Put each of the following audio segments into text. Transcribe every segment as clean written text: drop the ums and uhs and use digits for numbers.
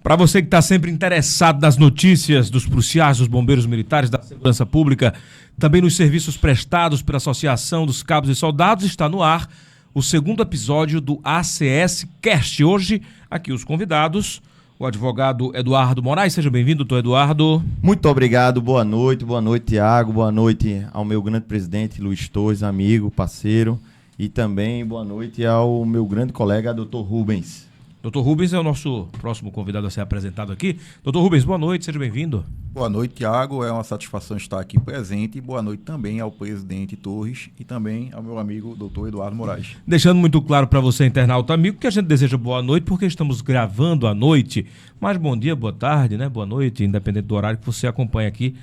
Para você que está sempre interessado nas notícias dos policiais, dos bombeiros militares, da segurança pública, também nos serviços prestados pela Associação dos Cabos e Soldados, está no ar o segundo episódio do ACS Cast. Hoje, aqui os convidados, o advogado Eduardo Moraes. Seja bem-vindo, doutor Eduardo. Muito obrigado, boa noite, Tiago, boa noite ao meu grande presidente Luiz Torres, amigo, parceiro, e também boa noite ao meu grande colega, doutor Rubens. Doutor Rubens é o nosso próximo convidado a ser apresentado aqui. Doutor Rubens, boa noite, seja bem-vindo. Boa noite, Tiago. É uma satisfação estar aqui presente. Boa noite também ao presidente Torres e também ao meu amigo doutor Eduardo Moraes. Deixando muito claro para você, internauta amigo, que a gente deseja boa noite porque estamos gravando à noite. Mas bom dia, boa tarde, né? Boa noite, independente do horário que você acompanha aqui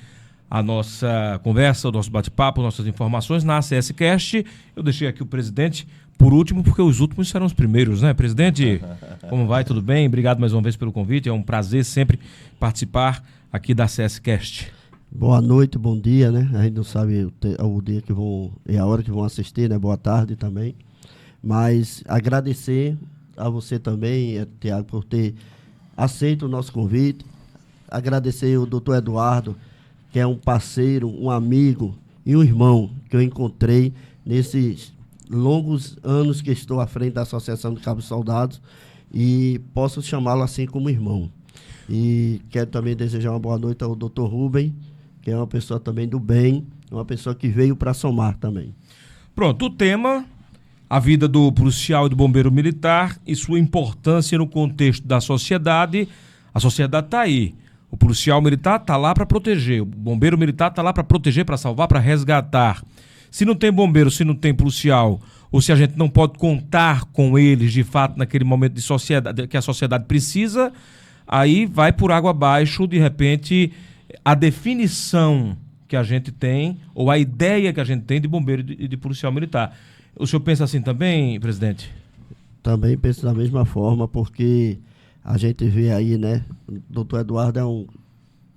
a nossa conversa, o nosso bate-papo, nossas informações na ACS Cast. Eu deixei aqui o presidente por último, porque os últimos serão os primeiros, né? Presidente, como vai? Tudo bem? Obrigado mais uma vez pelo convite. É um prazer sempre participar aqui da ACS Cast. Boa noite, bom dia, né? A gente não sabe o dia que vão, e a hora que vão assistir, né? Boa tarde também. Mas agradecer a você também, Tiago, por ter aceito o nosso convite. Agradecer o doutor Eduardo, que é um parceiro, um amigo e um irmão que eu encontrei nesses longos anos que estou à frente da Associação de Cabos e Soldados e posso chamá-lo assim como irmão. E quero também desejar uma boa noite ao Dr. Rubem, que é uma pessoa também do bem, uma pessoa que veio para somar também. Pronto, o tema, a vida do policial e do bombeiro militar e sua importância no contexto da sociedade. A sociedade está aí. O policial militar está lá para proteger, o bombeiro militar está lá para proteger, para salvar, para resgatar. Se não tem bombeiro, se não tem policial, ou se a gente não pode contar com eles, de fato, naquele momento de sociedade, que a sociedade precisa, aí vai por água abaixo, de repente, a definição que a gente tem, ou a ideia que a gente tem de bombeiro e de policial militar. O senhor pensa assim também, presidente? Também penso da mesma forma, porque a gente vê aí, né, o doutor Eduardo é um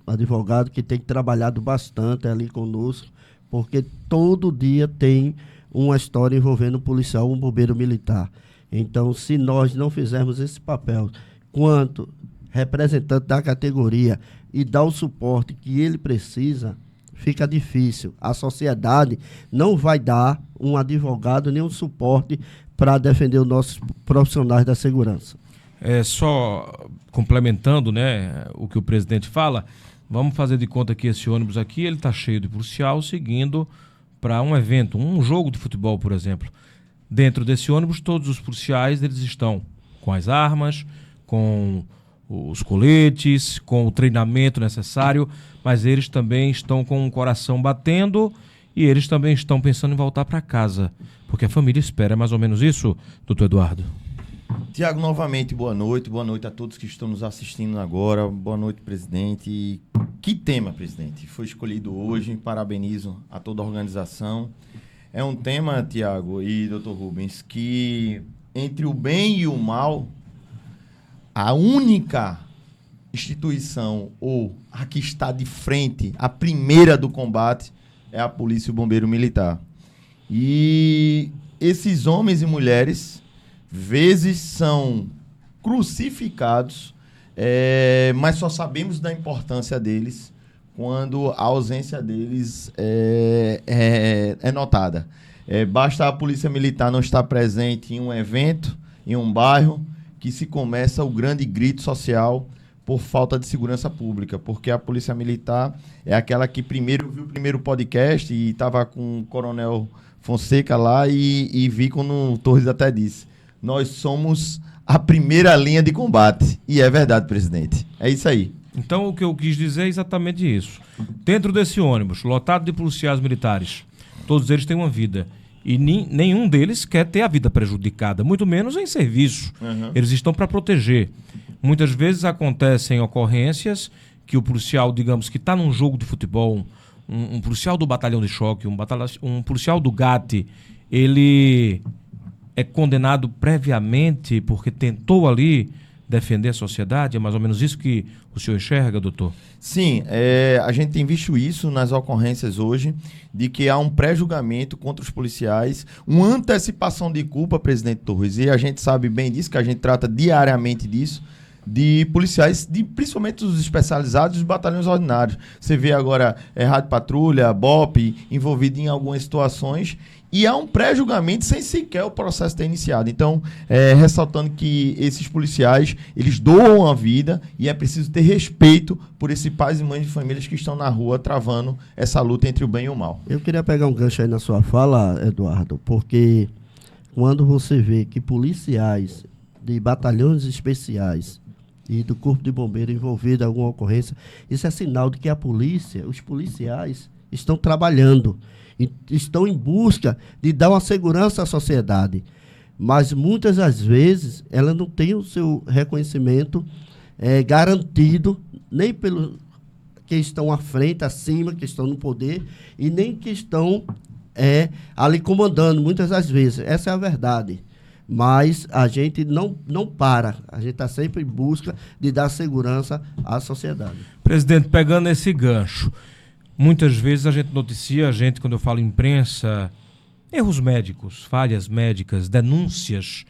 advogado que tem trabalhado bastante ali conosco, porque todo dia tem uma história envolvendo um policial, um bombeiro militar. Então, se nós não fizermos esse papel quanto representante da categoria e dar o suporte que ele precisa, fica difícil. A sociedade não vai dar um advogado nem um suporte para defender os nossos profissionais da segurança. Só complementando, né, o que o presidente fala, vamos fazer de conta que esse ônibus aqui, ele está cheio de policial seguindo para um evento, um jogo de futebol, por exemplo. Dentro desse ônibus, todos os policiais, eles estão com as armas, com os coletes, com o treinamento necessário, mas eles também estão com o coração batendo e eles também estão pensando em voltar para casa, porque a família espera. É mais ou menos isso, doutor Eduardo? Tiago, novamente, boa noite a todos que estão nos assistindo agora, boa noite, presidente. Que tema, presidente, foi escolhido hoje, parabenizo a toda a organização. É um tema, Tiago e doutor Rubens, que entre o bem e o mal, a única instituição ou a que está de frente, a primeira do combate, é a Polícia e o Bombeiro Militar. E esses homens e mulheres vezes são crucificados, mas só sabemos da importância deles quando a ausência deles é notada. Basta a Polícia Militar não estar presente em um evento, em um bairro, que se começa o grande grito social por falta de segurança pública, porque a Polícia Militar é aquela que primeiro viu o primeiro podcast e estava com o Coronel Fonseca lá e vi quando o Torres até disse: nós somos a primeira linha de combate. E é verdade, presidente. É isso aí. Então, o que eu quis dizer é exatamente isso. Dentro desse ônibus, lotado de policiais militares, todos eles têm uma vida. E nenhum deles quer ter a vida prejudicada, muito menos em serviço. Uhum. Eles estão para proteger. Muitas vezes acontecem ocorrências que o policial, digamos, que está num jogo de futebol, um policial do batalhão de choque, um policial do GAT, ele é condenado previamente porque tentou ali defender a sociedade? É mais ou menos isso que o senhor enxerga, doutor? Sim, a gente tem visto isso nas ocorrências hoje, de que há um pré-julgamento contra os policiais, uma antecipação de culpa, presidente Torres, e a gente sabe bem disso, que a gente trata diariamente disso. de policiais, principalmente os especializados e os batalhões ordinários. Você vê agora Rádio Patrulha, BOP, envolvido em algumas situações, e há um pré-julgamento sem sequer o processo ter iniciado. Então, ressaltando que esses policiais, eles doam a vida e é preciso ter respeito por esses pais e mães de famílias que estão na rua travando essa luta entre o bem e o mal. Eu queria pegar um gancho aí na sua fala, Eduardo, porque quando você vê que policiais de batalhões especiais e do Corpo de Bombeiro envolvido em alguma ocorrência, isso é sinal de que a polícia, os policiais, estão trabalhando, estão em busca de dar uma segurança à sociedade. Mas muitas das vezes ela não tem o seu reconhecimento garantido, nem pelos que estão à frente, acima, que estão no poder, e nem que estão ali comandando, muitas das vezes. Essa é a verdade. Mas a gente não para. A gente está sempre em busca de dar segurança à sociedade. Presidente, pegando esse gancho, muitas vezes a gente noticia, quando eu falo imprensa, erros médicos, falhas médicas, denúncias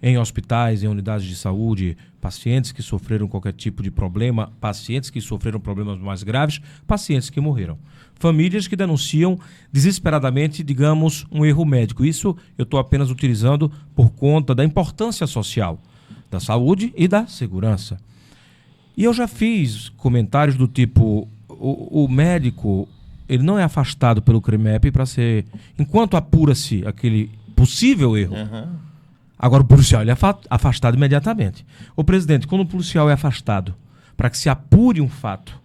em hospitais, em unidades de saúde, pacientes que sofreram qualquer tipo de problema, pacientes que sofreram problemas mais graves, pacientes que morreram. Famílias que denunciam desesperadamente, digamos, um erro médico. Isso eu estou apenas utilizando por conta da importância social da saúde e da segurança. E eu já fiz comentários do tipo, o médico, ele não é afastado pelo CREMEP para ser, enquanto apura-se aquele possível erro. Uhum. Agora o policial ele é afastado imediatamente. O presidente, quando o policial é afastado para que se apure um fato,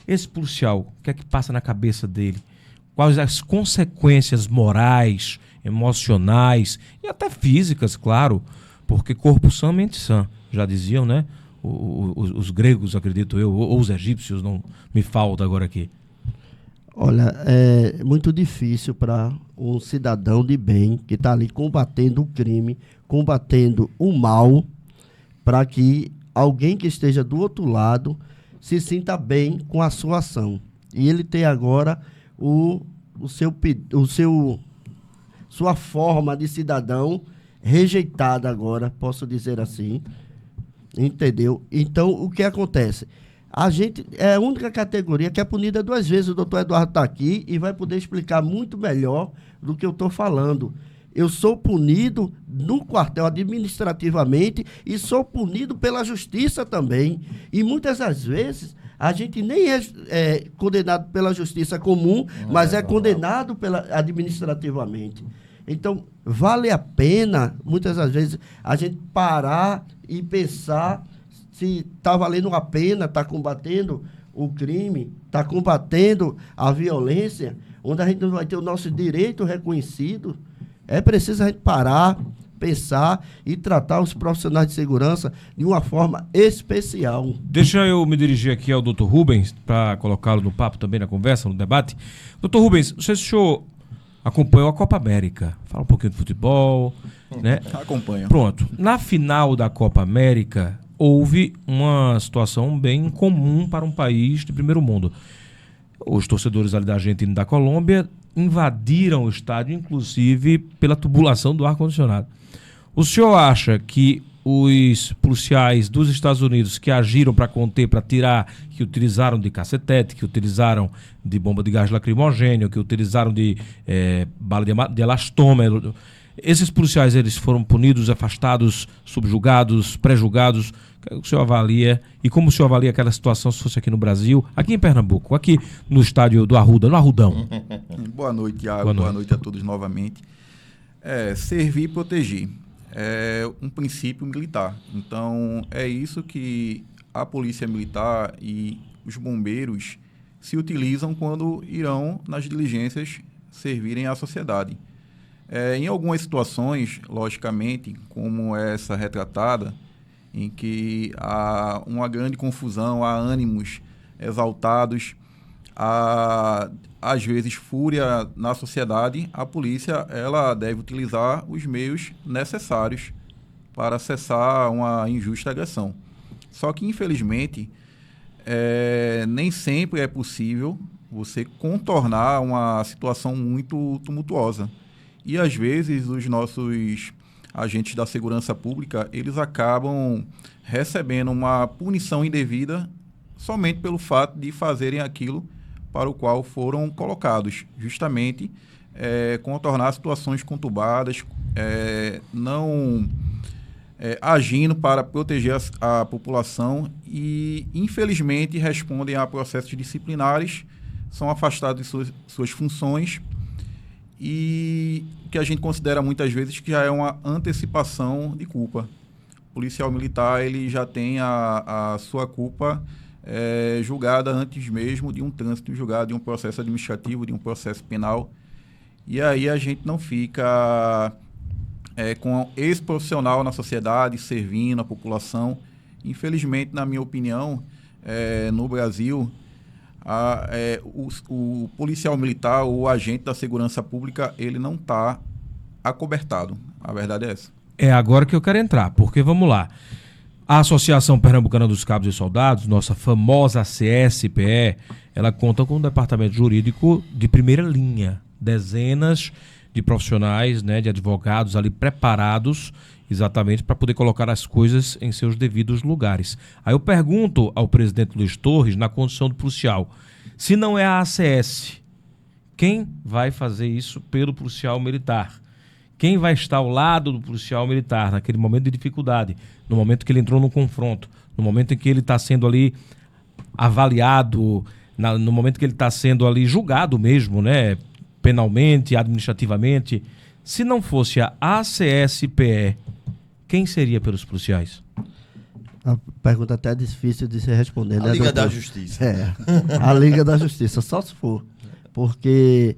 esse policial, o que é que passa na cabeça dele? Quais as consequências morais, emocionais e até físicas, claro, porque corpo sã, mente sã, já diziam, né? Os gregos, acredito eu, ou os egípcios, não me falta agora aqui. Olha, é muito difícil para um cidadão de bem que está ali combatendo o crime, combatendo o mal, para que alguém que esteja do outro lado se sinta bem com a sua ação. E ele tem agora sua forma de cidadão rejeitada agora, posso dizer assim, entendeu? Então, o que acontece? A gente é a única categoria que é punida 2 vezes. O doutor Eduardo está aqui e vai poder explicar muito melhor do que eu estou falando. Eu sou punido no quartel administrativamente e sou punido pela justiça também. E muitas das vezes a gente nem é condenado pela justiça comum, mas é condenado administrativamente. Então, vale a pena, muitas das vezes, a gente parar e pensar se está valendo a pena, está combatendo o crime, está combatendo a violência, onde a gente não vai ter o nosso direito reconhecido. É preciso a gente parar, pensar e tratar os profissionais de segurança de uma forma especial. Deixa eu me dirigir aqui ao Dr. Rubens, para colocá-lo no papo também, na conversa, no debate. Dr. Rubens, o senhor acompanhou a Copa América. Fala um pouquinho de futebol, né? Acompanha. Pronto. Na final da Copa América, houve uma situação bem comum para um país de primeiro mundo. Os torcedores ali da Argentina e da Colômbia invadiram o estádio, inclusive pela tubulação do ar-condicionado. O senhor acha que os policiais dos Estados Unidos que agiram para conter, para tirar, que utilizaram de cacetete, que utilizaram de bomba de gás lacrimogênio, que utilizaram de bala de elastômero, esses policiais eles foram punidos, afastados, subjugados, pré-julgados? O senhor avalia, e como o senhor avalia aquela situação se fosse aqui no Brasil, aqui em Pernambuco, aqui no estádio do Arruda, no Arrudão? Boa noite, Thiago. Boa noite a todos novamente. Servir e proteger é um princípio militar. Então, é isso que a polícia militar e os bombeiros se utilizam quando irão nas diligências servirem à sociedade. Em algumas situações, logicamente, como essa retratada, em que há uma grande confusão, há ânimos exaltados, há, às vezes, fúria na sociedade, a polícia ela deve utilizar os meios necessários para cessar uma injusta agressão. Só que, infelizmente, nem sempre é possível você contornar uma situação muito tumultuosa. E, às vezes, os nossos agentes da segurança pública, eles acabam recebendo uma punição indevida somente pelo fato de fazerem aquilo para o qual foram colocados, justamente contornar situações conturbadas, não agindo para proteger a população e, infelizmente, respondem a processos disciplinares, são afastados de suas funções e que a gente considera muitas vezes que já é uma antecipação de culpa. O policial militar ele já tem a sua culpa julgada antes mesmo de um trânsito julgado, de um processo administrativo, de um processo penal. E aí a gente não fica com esse profissional na sociedade, servindo a população. Infelizmente, na minha opinião, no Brasil, o policial militar, o agente da segurança pública, ele não está acobertado. A verdade é essa. É agora que eu quero entrar, porque vamos lá. A Associação Pernambucana dos Cabos e Soldados, nossa famosa CSPE, ela conta com um departamento jurídico de primeira linha. Dezenas de profissionais, né, de advogados ali preparados exatamente para poder colocar as coisas em seus devidos lugares. Aí eu pergunto ao presidente Luiz Torres, na condição do policial, se não é a ACS, quem vai fazer isso pelo policial militar? Quem vai estar ao lado do policial militar naquele momento de dificuldade, no momento que ele entrou no confronto, no momento em que ele está sendo ali avaliado, no momento que ele está sendo ali julgado mesmo, né, penalmente, administrativamente? Se não fosse a ACSPE, quem seria pelos policiais? A pergunta até é difícil de se responder, né, A Liga doutor? da Justiça. A Liga da Justiça, só se for. Porque,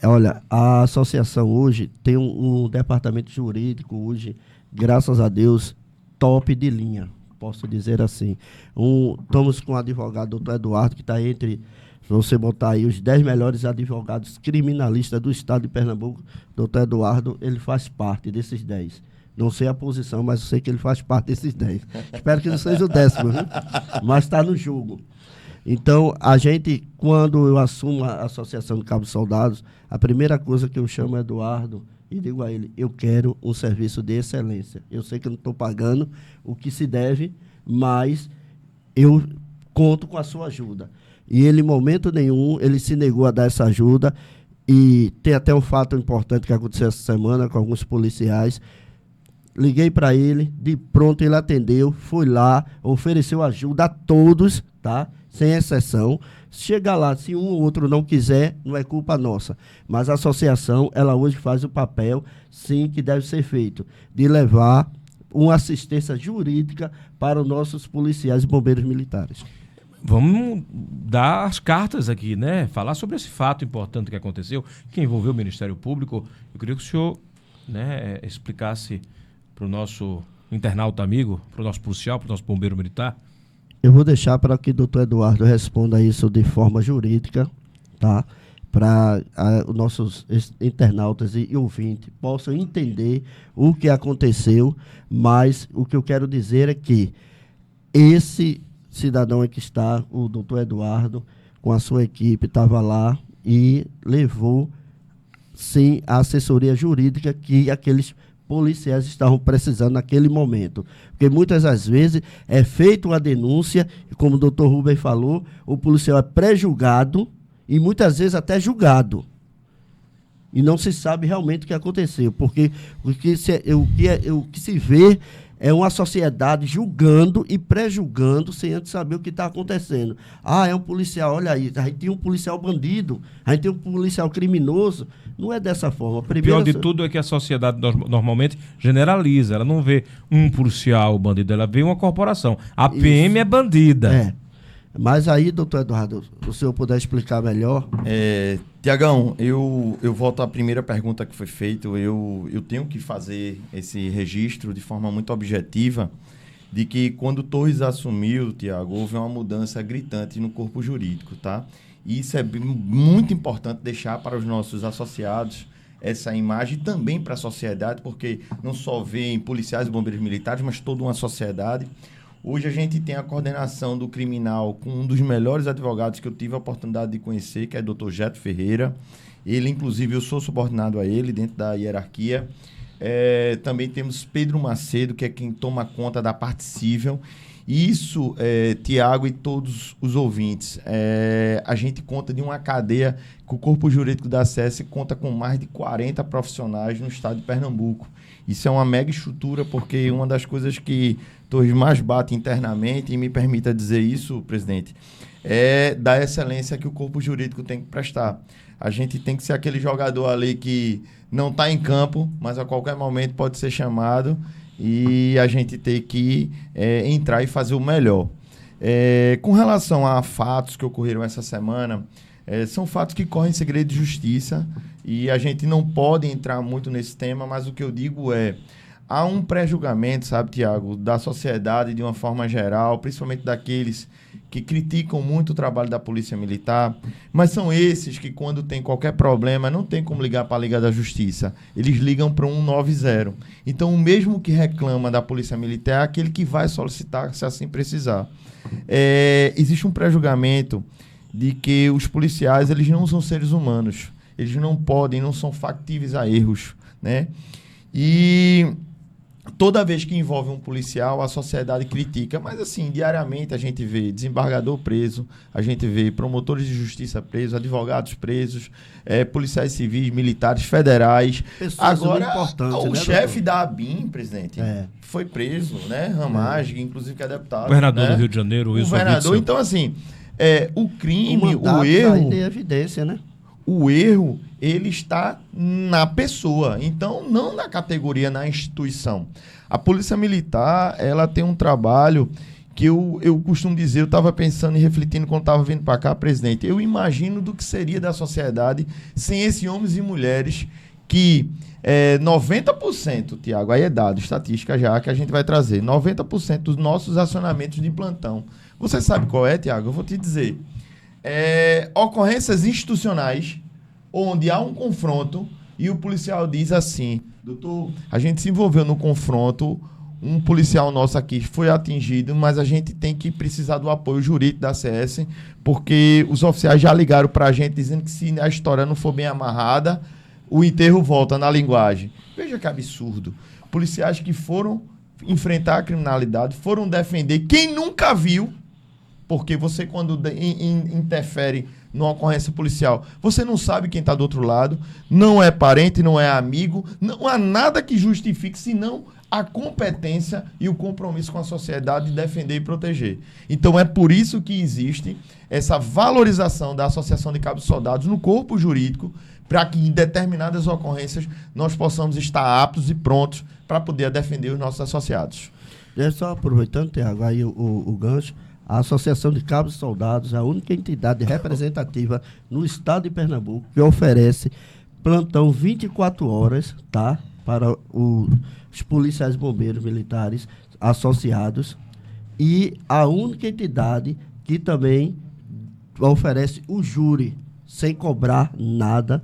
olha, a associação hoje tem um departamento jurídico hoje, graças a Deus, top de linha, posso dizer assim. Estamos com o advogado doutor Eduardo, que está entre, se você botar aí, os 10 melhores advogados criminalistas do estado de Pernambuco. Doutor Eduardo, ele faz parte desses 10. Não sei a posição, mas eu sei que ele faz parte desses 10. Espero que não seja o 10º, viu? Mas está no jogo. Então, a gente, quando eu assumo a Associação de Cabos Soldados, a primeira coisa que eu chamo é Eduardo e digo a ele, eu quero um serviço de excelência. Eu sei que eu não estou pagando o que se deve, mas eu conto com a sua ajuda. E ele, em momento nenhum, ele se negou a dar essa ajuda. E tem até um fato importante que aconteceu essa semana com alguns policiais. Liguei para ele, de pronto ele atendeu, foi lá, ofereceu ajuda a todos, tá? Sem exceção. Chega lá, se um ou outro não quiser, não é culpa nossa. Mas a associação, ela hoje faz o papel, sim, que deve ser feito, de levar uma assistência jurídica para os nossos policiais e bombeiros militares. Vamos dar as cartas aqui, né? Falar sobre esse fato importante que aconteceu, que envolveu o Ministério Público. Eu queria que o senhor, né, explicasse para o nosso internauta amigo, para o nosso policial, para o nosso bombeiro militar. Eu vou deixar para que o doutor Eduardo responda isso de forma jurídica, tá? Para os nossos internautas e ouvintes possam entender o que aconteceu, mas o que eu quero dizer é que esse cidadão aqui está, o doutor Eduardo, com a sua equipe, estava lá e levou, sim, a assessoria jurídica que aqueles policiais estavam precisando naquele momento. Porque muitas das vezes é feita uma denúncia, e como o doutor Rubem falou, o policial é pré-julgado e muitas vezes até julgado. E não se sabe realmente o que aconteceu, porque o que se vê é uma sociedade julgando e pré-julgando sem antes saber o que está acontecendo. Ah, é um policial, olha aí, a gente tem um policial bandido, a gente tem um policial criminoso. Não é dessa forma. O pior de tudo é que a sociedade normalmente generaliza. Ela não vê um policial bandido, ela vê uma corporação. A PM é bandida. É. Mas aí, doutor Eduardo, se o senhor puder explicar melhor. Tiagão, eu volto à primeira pergunta que foi feita. Eu tenho que fazer esse registro de forma muito objetiva de que quando Torres assumiu, Tiago, houve uma mudança gritante no corpo jurídico, tá? E isso é muito importante deixar para os nossos associados essa imagem e também para a sociedade, porque não só vêem policiais e bombeiros militares, mas toda uma sociedade. Hoje a gente tem a coordenação do criminal com um dos melhores advogados que eu tive a oportunidade de conhecer, que é o Dr. Jeto Ferreira. Ele, inclusive, eu sou subordinado a ele dentro da hierarquia. Também temos Pedro Macedo, que é quem toma conta da parte civil. Isso, Tiago e todos os ouvintes, a gente conta de uma cadeia que o Corpo Jurídico da SES conta com mais de 40 profissionais no estado de Pernambuco. Isso é uma mega estrutura, porque uma das coisas que Torres mais bate internamente, e me permita dizer isso, presidente, é da excelência que o Corpo Jurídico tem que prestar. A gente tem que ser aquele jogador ali que não está em campo, mas a qualquer momento pode ser chamado, e a gente tem que entrar e fazer o melhor. Com relação a fatos que ocorreram essa semana, são fatos que correm em segredo de justiça e a gente não pode entrar muito nesse tema, mas o que eu digo há um pré-julgamento, sabe, Tiago, da sociedade de uma forma geral, principalmente daqueles que criticam muito o trabalho da Polícia Militar, mas são esses que, quando tem qualquer problema, não tem como ligar para a Liga da Justiça. Eles ligam para 190. Então, o mesmo que reclama da Polícia Militar é aquele que vai solicitar, se assim precisar. Existe um pré-julgamento de que os policiais, eles não são seres humanos. Eles não são factíveis a erros, né? E toda vez que envolve um policial, a sociedade critica. Mas, assim, diariamente a gente vê desembargador preso, a gente vê promotores de justiça presos, advogados presos, policiais civis, militares, federais. Pessoas agora, importantes, o né, chefe doutor? da ABIN, presidente, foi preso, né? Ramage, inclusive que é deputado. Governador né? do Rio de Janeiro, Wilson governador. Witzel. Então, assim, o crime, mandato o erro... aí tem evidência, né? O erro, ele está na pessoa, então não na categoria, na instituição. A Polícia Militar, ela tem um trabalho que eu costumo dizer, eu estava pensando e refletindo quando estava vindo para cá, presidente, eu imagino do que seria da sociedade sem esses homens e mulheres que 90%, Tiago, aí é dado, estatística já que a gente vai trazer, 90% dos nossos acionamentos de plantão. Você sabe qual é, Tiago? Eu vou te dizer. Ocorrências institucionais onde há um confronto e o policial diz assim: doutor, a gente se envolveu no confronto, um policial nosso aqui foi atingido, mas a gente tem que precisar do apoio jurídico da CS, porque os oficiais já ligaram para a gente dizendo que se a história não for bem amarrada, o enterro volta na linguagem. Veja que absurdo. Policiais que foram enfrentar a criminalidade, foram defender quem nunca viu. Porque você, quando interfere numa ocorrência policial, você não sabe quem está do outro lado, não é parente, não é amigo, não há nada que justifique, senão a competência e o compromisso com a sociedade de defender e proteger. Então, é por isso que existe essa valorização da Associação de Cabos Soldados no corpo jurídico, para que em determinadas ocorrências nós possamos estar aptos e prontos para poder defender os nossos associados. Só aproveitando, Tiago, aí o gancho, a Associação de Cabos Soldados é a única entidade representativa no estado de Pernambuco que oferece plantão 24 horas, tá? Para os policiais bombeiros militares associados, e a única entidade que também oferece o júri sem cobrar nada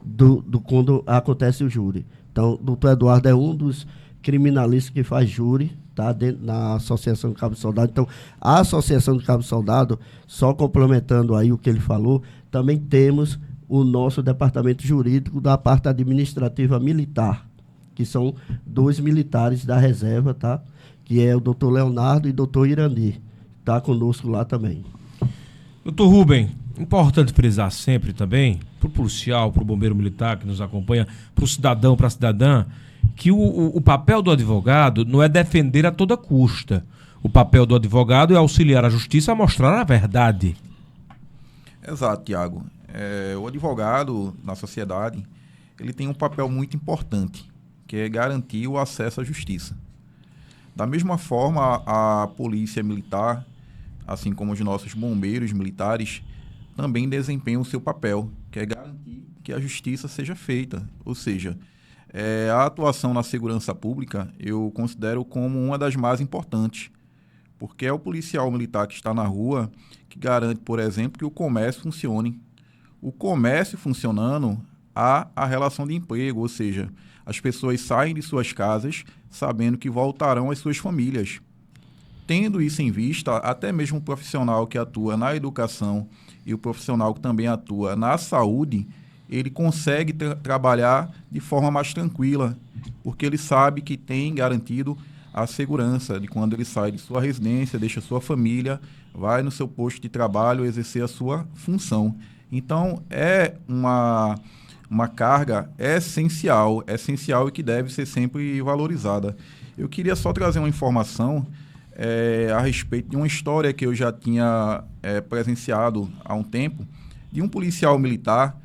do quando acontece o júri. Então, o doutor Eduardo é um dos criminalistas que faz júri, tá, na Associação de Cabo Soldado. Então, a Associação de Cabo Soldado, só complementando aí o que ele falou, também temos o nosso departamento jurídico da parte administrativa militar, que são 2 militares da reserva, tá? Que é o doutor Leonardo e o doutor Irandi. Está conosco lá também. Doutor Rubem, importante frisar sempre também, para o policial, para o bombeiro militar que nos acompanha, para o cidadão, para a cidadã, que o papel do advogado não é defender a toda custa. O papel do advogado é auxiliar a justiça a mostrar a verdade. Exato, Tiago. O advogado na sociedade, ele tem um papel muito importante, que é garantir o acesso à justiça. Da mesma forma, a polícia militar, assim como os nossos bombeiros militares, também desempenham o seu papel, que é garantir que a justiça seja feita. Ou seja, a atuação na segurança pública eu considero como uma das mais importantes, porque é o policial militar que está na rua que garante, por exemplo, que o comércio funcione. O comércio funcionando, há a relação de emprego, ou seja, as pessoas saem de suas casas sabendo que voltarão às suas famílias. Tendo isso em vista, até mesmo o profissional que atua na educação e o profissional que também atua na saúde, ele consegue trabalhar de forma mais tranquila, porque ele sabe que tem garantido a segurança de quando ele sai de sua residência, deixa sua família, vai no seu posto de trabalho exercer a sua função. Então, é uma carga essencial e que deve ser sempre valorizada. Eu queria só trazer uma informação a respeito de uma história que eu já tinha presenciado há um tempo, de um policial militar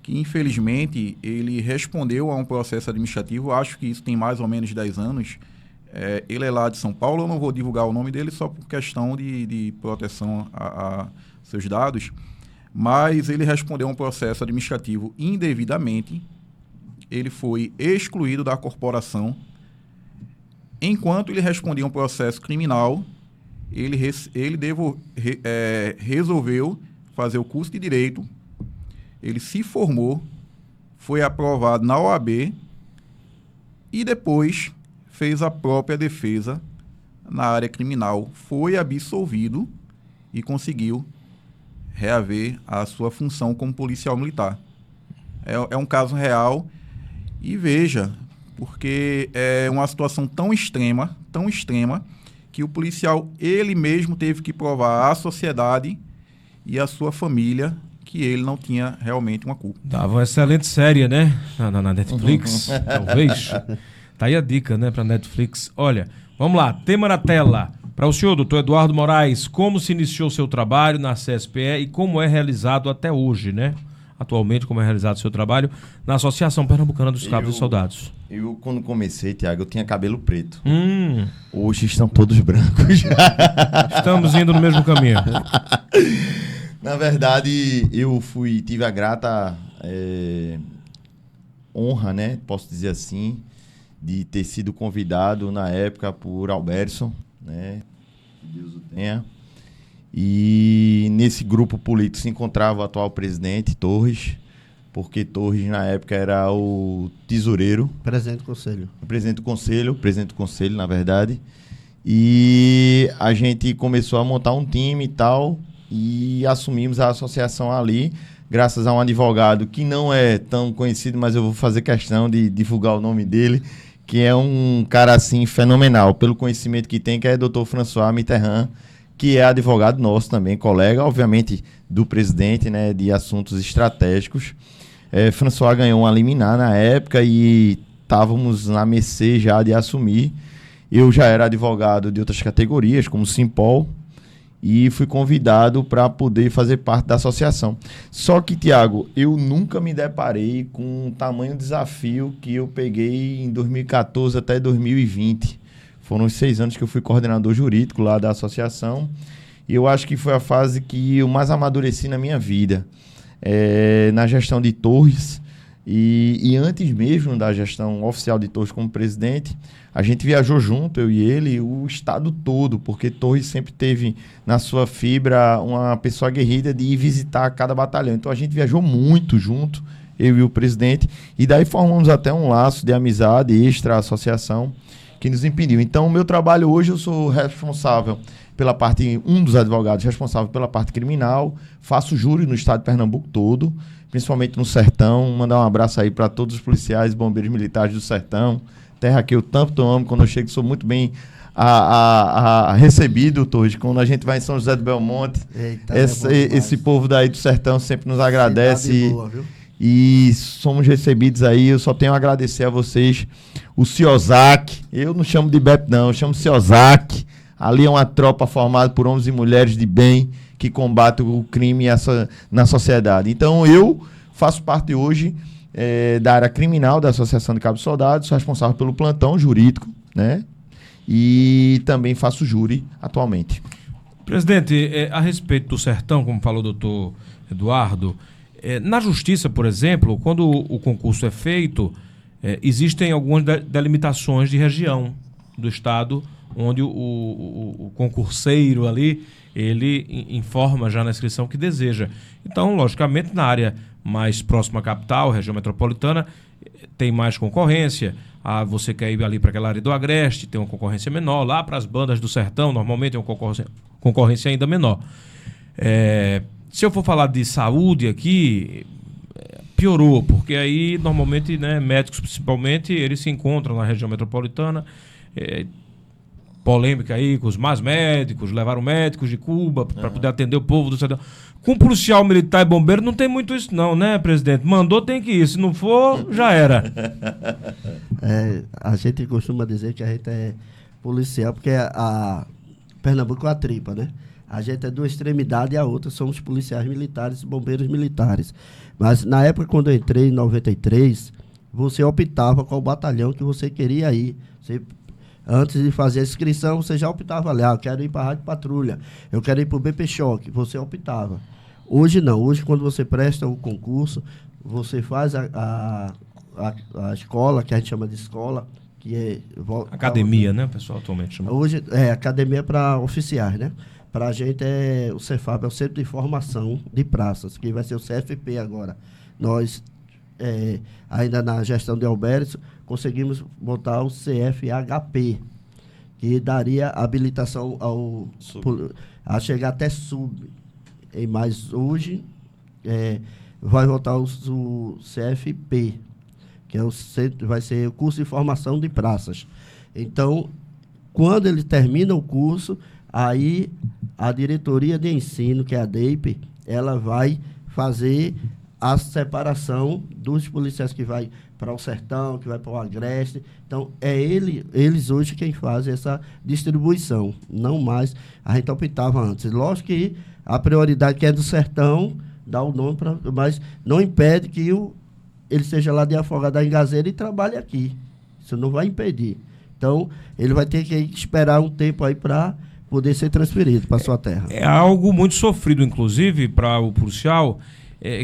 que, infelizmente, ele respondeu a um processo administrativo, acho que isso tem mais ou menos 10 anos. Ele é lá de São Paulo, eu não vou divulgar o nome dele só por questão de proteção a seus dados, mas ele respondeu a um processo administrativo indevidamente, ele foi excluído da corporação. Enquanto ele respondia um processo criminal, ele resolveu fazer o curso de Direito, ele se formou, foi aprovado na OAB e depois fez a própria defesa na área criminal, foi absolvido e conseguiu reaver a sua função como policial militar. É um caso real e veja, porque é uma situação tão extrema, que o policial ele mesmo teve que provar à sociedade e à sua família que ele não tinha realmente uma culpa. Dava uma excelente série, né? Na Netflix, talvez. Tá aí a dica, né, pra Netflix. Olha, vamos lá, tema na tela. Para o senhor, doutor Eduardo Moraes, como se iniciou o seu trabalho na CSPE e como é realizado até hoje, né? Atualmente, como é realizado o seu trabalho na Associação Pernambucana dos Cabos e Soldados. Eu, quando comecei, Tiago, eu tinha cabelo preto. Hoje estão todos brancos. Estamos indo no mesmo caminho. Na verdade, eu tive a grata honra, né? Posso dizer assim, de ter sido convidado na época por Alberson, né? Que Deus o tenha. E nesse grupo político se encontrava o atual presidente, Torres, porque Torres na época era o tesoureiro. Presidente do Conselho. Presidente do Conselho, na verdade. E a gente começou a montar um time e tal, e assumimos a associação ali, graças a um advogado que não é tão conhecido, mas eu vou fazer questão de divulgar o nome dele, que é um cara assim fenomenal, pelo conhecimento que tem, que é o Dr. François Mitterrand, que é advogado nosso também, colega, obviamente, do presidente, né, de assuntos estratégicos. François ganhou uma liminar na época e estávamos na mercê já de assumir. Eu já era advogado de outras categorias, como Simpol, e fui convidado para poder fazer parte da associação. Só que, Tiago, eu nunca me deparei com o tamanho desafio que eu peguei em 2014 até 2020. Foram os 6 anos que eu fui coordenador jurídico lá da associação, e eu acho que foi a fase que eu mais amadureci na minha vida, na gestão de Torres, e antes mesmo da gestão oficial de Torres como presidente, a gente viajou junto, eu e ele, o estado todo, porque Torres sempre teve na sua fibra uma pessoa aguerrida de ir visitar cada batalhão. Então a gente viajou muito junto, eu e o presidente, e daí formamos até um laço de amizade extra-associação que nos impediu. Então, o meu trabalho hoje, eu sou responsável pela parte, um dos advogados responsável pela parte criminal, faço júri no estado de Pernambuco todo, principalmente no Sertão. Mandar um abraço aí para todos os policiais e bombeiros militares do Sertão, terra que eu tanto amo. Quando eu chego, sou muito bem recebido, Torres. Quando a gente vai em São José do Belmonte, esse povo daí do Sertão sempre nos agradece. Boa, viu? E somos recebidos aí. Eu só tenho a agradecer a vocês. O Ciosac, eu não chamo de BEP não, eu chamo Ciosac. Ali é uma tropa formada por homens e mulheres de bem que combatem o crime na sociedade. Então eu faço parte hoje da área criminal da Associação de Cabos e Soldados, sou responsável pelo plantão jurídico, né? E também faço júri atualmente. Presidente, a respeito do Sertão, como falou o doutor Eduardo, na Justiça, por exemplo, quando o concurso é feito, existem algumas delimitações de região do Estado, onde o concurseiro ali, ele informa já na inscrição que deseja. Então, logicamente, na área mais próxima à capital, região metropolitana, tem mais concorrência. Você quer ir ali para aquela área do Agreste, tem uma concorrência menor. Lá para as bandas do Sertão, normalmente tem uma concorrência ainda menor. Se eu for falar de saúde aqui, piorou, porque aí normalmente, né, médicos principalmente, eles se encontram na região metropolitana, polêmica aí com os mais médicos, levaram médicos de Cuba para poder atender o povo do sertão. Com policial, militar e bombeiro não tem muito isso não, né, presidente? Mandou, tem que ir, se não for, já era. A gente costuma dizer que a gente é policial, porque a Pernambuco é a tripa, né? A gente é de uma extremidade e a outra somos policiais militares e bombeiros militares. Mas na época, quando eu entrei, em 93, você optava qual batalhão que você queria ir. Antes de fazer a inscrição, você já optava ali, eu quero ir para a Rádio Patrulha, eu quero ir para o BP Choque, você optava. Hoje não, hoje quando você presta o concurso, você faz a escola, que a gente chama de escola, que é... Academia, né, o pessoal atualmente chama. Hoje, academia para oficiais, né? Para a gente o Cefap é o Centro de Formação de Praças, que vai ser o CFP agora. Nós, ainda na gestão de Alberto, conseguimos botar o CFHP, que daria habilitação a chegar até sub. Mas hoje vai voltar o CFP, que é vai ser o curso de formação de praças. Então, quando ele termina o curso, aí a diretoria de ensino, que é a DEIP, ela vai fazer a separação dos policiais que vai para o sertão, que vai para o agreste. Então, eles hoje quem fazem essa distribuição, não mais a gente optava antes. Lógico que a prioridade que é do sertão, dá o nome, mas não impede que ele seja lá de Afogados da Engazeira e trabalhe aqui. Isso não vai impedir. Então, ele vai ter que esperar um tempo aí para poder ser transferido para sua terra. É algo muito sofrido, inclusive, para o policial,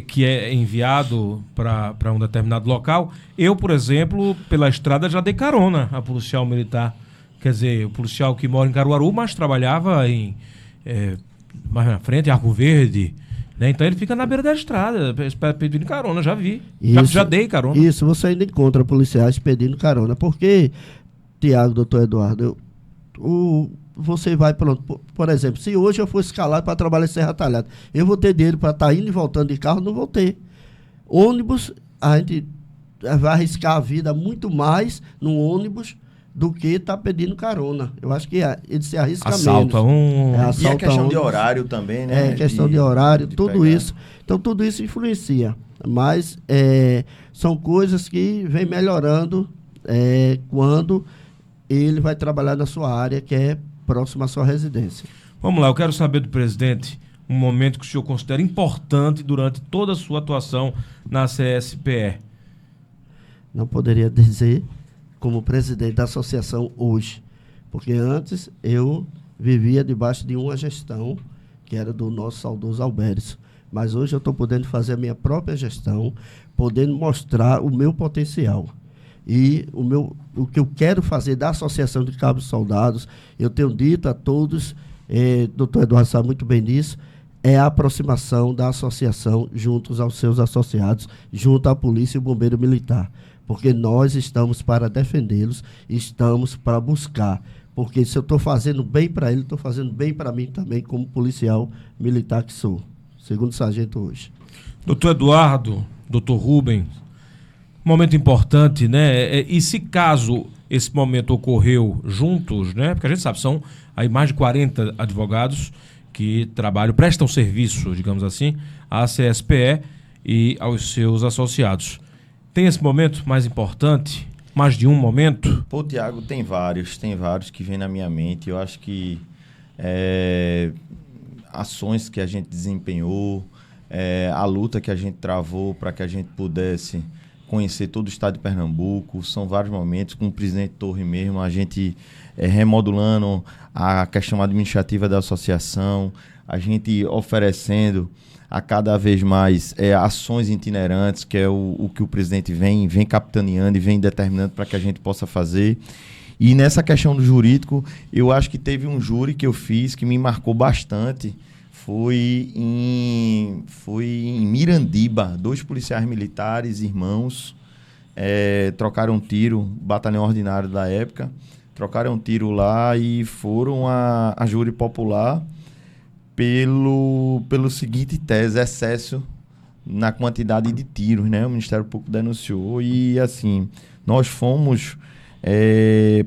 que é enviado para um determinado local. Eu, por exemplo, pela estrada já dei carona a policial militar. Quer dizer, o policial que mora em Caruaru, mas trabalhava mais na frente, em Arco Verde, né? Então ele fica na beira da estrada, pedindo carona, já vi. Já dei carona. Isso, você ainda encontra policiais pedindo carona, porque, Tiago, doutor Eduardo, você vai, pronto, por exemplo, se hoje eu for escalado para trabalhar em Serra Talhada, eu vou ter dinheiro para estar indo e voltando de carro? Não vou ter. Ônibus, a gente vai arriscar a vida muito mais no ônibus do que estar pedindo carona. Eu acho que ele se arrisca menos. E a questão de horário também, né? Questão de horário, tudo pegar. Isso. Então, tudo isso influencia. Mas são coisas que vêm melhorando quando ele vai trabalhar na sua área, que é próxima à sua residência. Vamos lá, eu quero saber do presidente um momento que o senhor considera importante durante toda a sua atuação na CSPE. Não poderia dizer como presidente da associação hoje, porque antes eu vivia debaixo de uma gestão que era do nosso saudoso Alberto, mas hoje eu estou podendo fazer a minha própria gestão, podendo mostrar o meu potencial. E o que eu quero fazer da Associação de Cabos Soldados, eu tenho dito a todos, doutor Eduardo sabe muito bem disso, é a aproximação da associação juntos aos seus associados, junto à Polícia e o Bombeiro Militar. Porque nós estamos para defendê-los, estamos para buscar. Porque se eu estou fazendo bem para ele, estou fazendo bem para mim também, como policial militar que sou, segundo sargento hoje. Doutor Eduardo, doutor Rubens, momento importante, né? E se caso esse momento ocorreu juntos, né? Porque a gente sabe, são aí mais de 40 advogados que prestam serviço, digamos assim, à CSPE e aos seus associados. Tem esse momento mais importante? Mais de um momento? Pô, Tiago, tem vários que vêm na minha mente. Eu acho que ações que a gente desempenhou, a luta que a gente travou para que a gente pudesse conhecer todo o estado de Pernambuco, são vários momentos, com o presidente Torre mesmo, a gente remodulando a questão administrativa da associação, a gente oferecendo a cada vez mais ações itinerantes, que é o que o presidente vem capitaneando e vem determinando para que a gente possa fazer. E nessa questão do jurídico, eu acho que teve um júri que eu fiz que me marcou bastante, foi em Mirandiba, 2 policiais militares, irmãos, trocaram um tiro, batalhão ordinário da época, trocaram um tiro lá e foram a júri popular pelo seguinte tese, excesso na quantidade de tiros, né? O Ministério Público denunciou e, assim, nós fomos...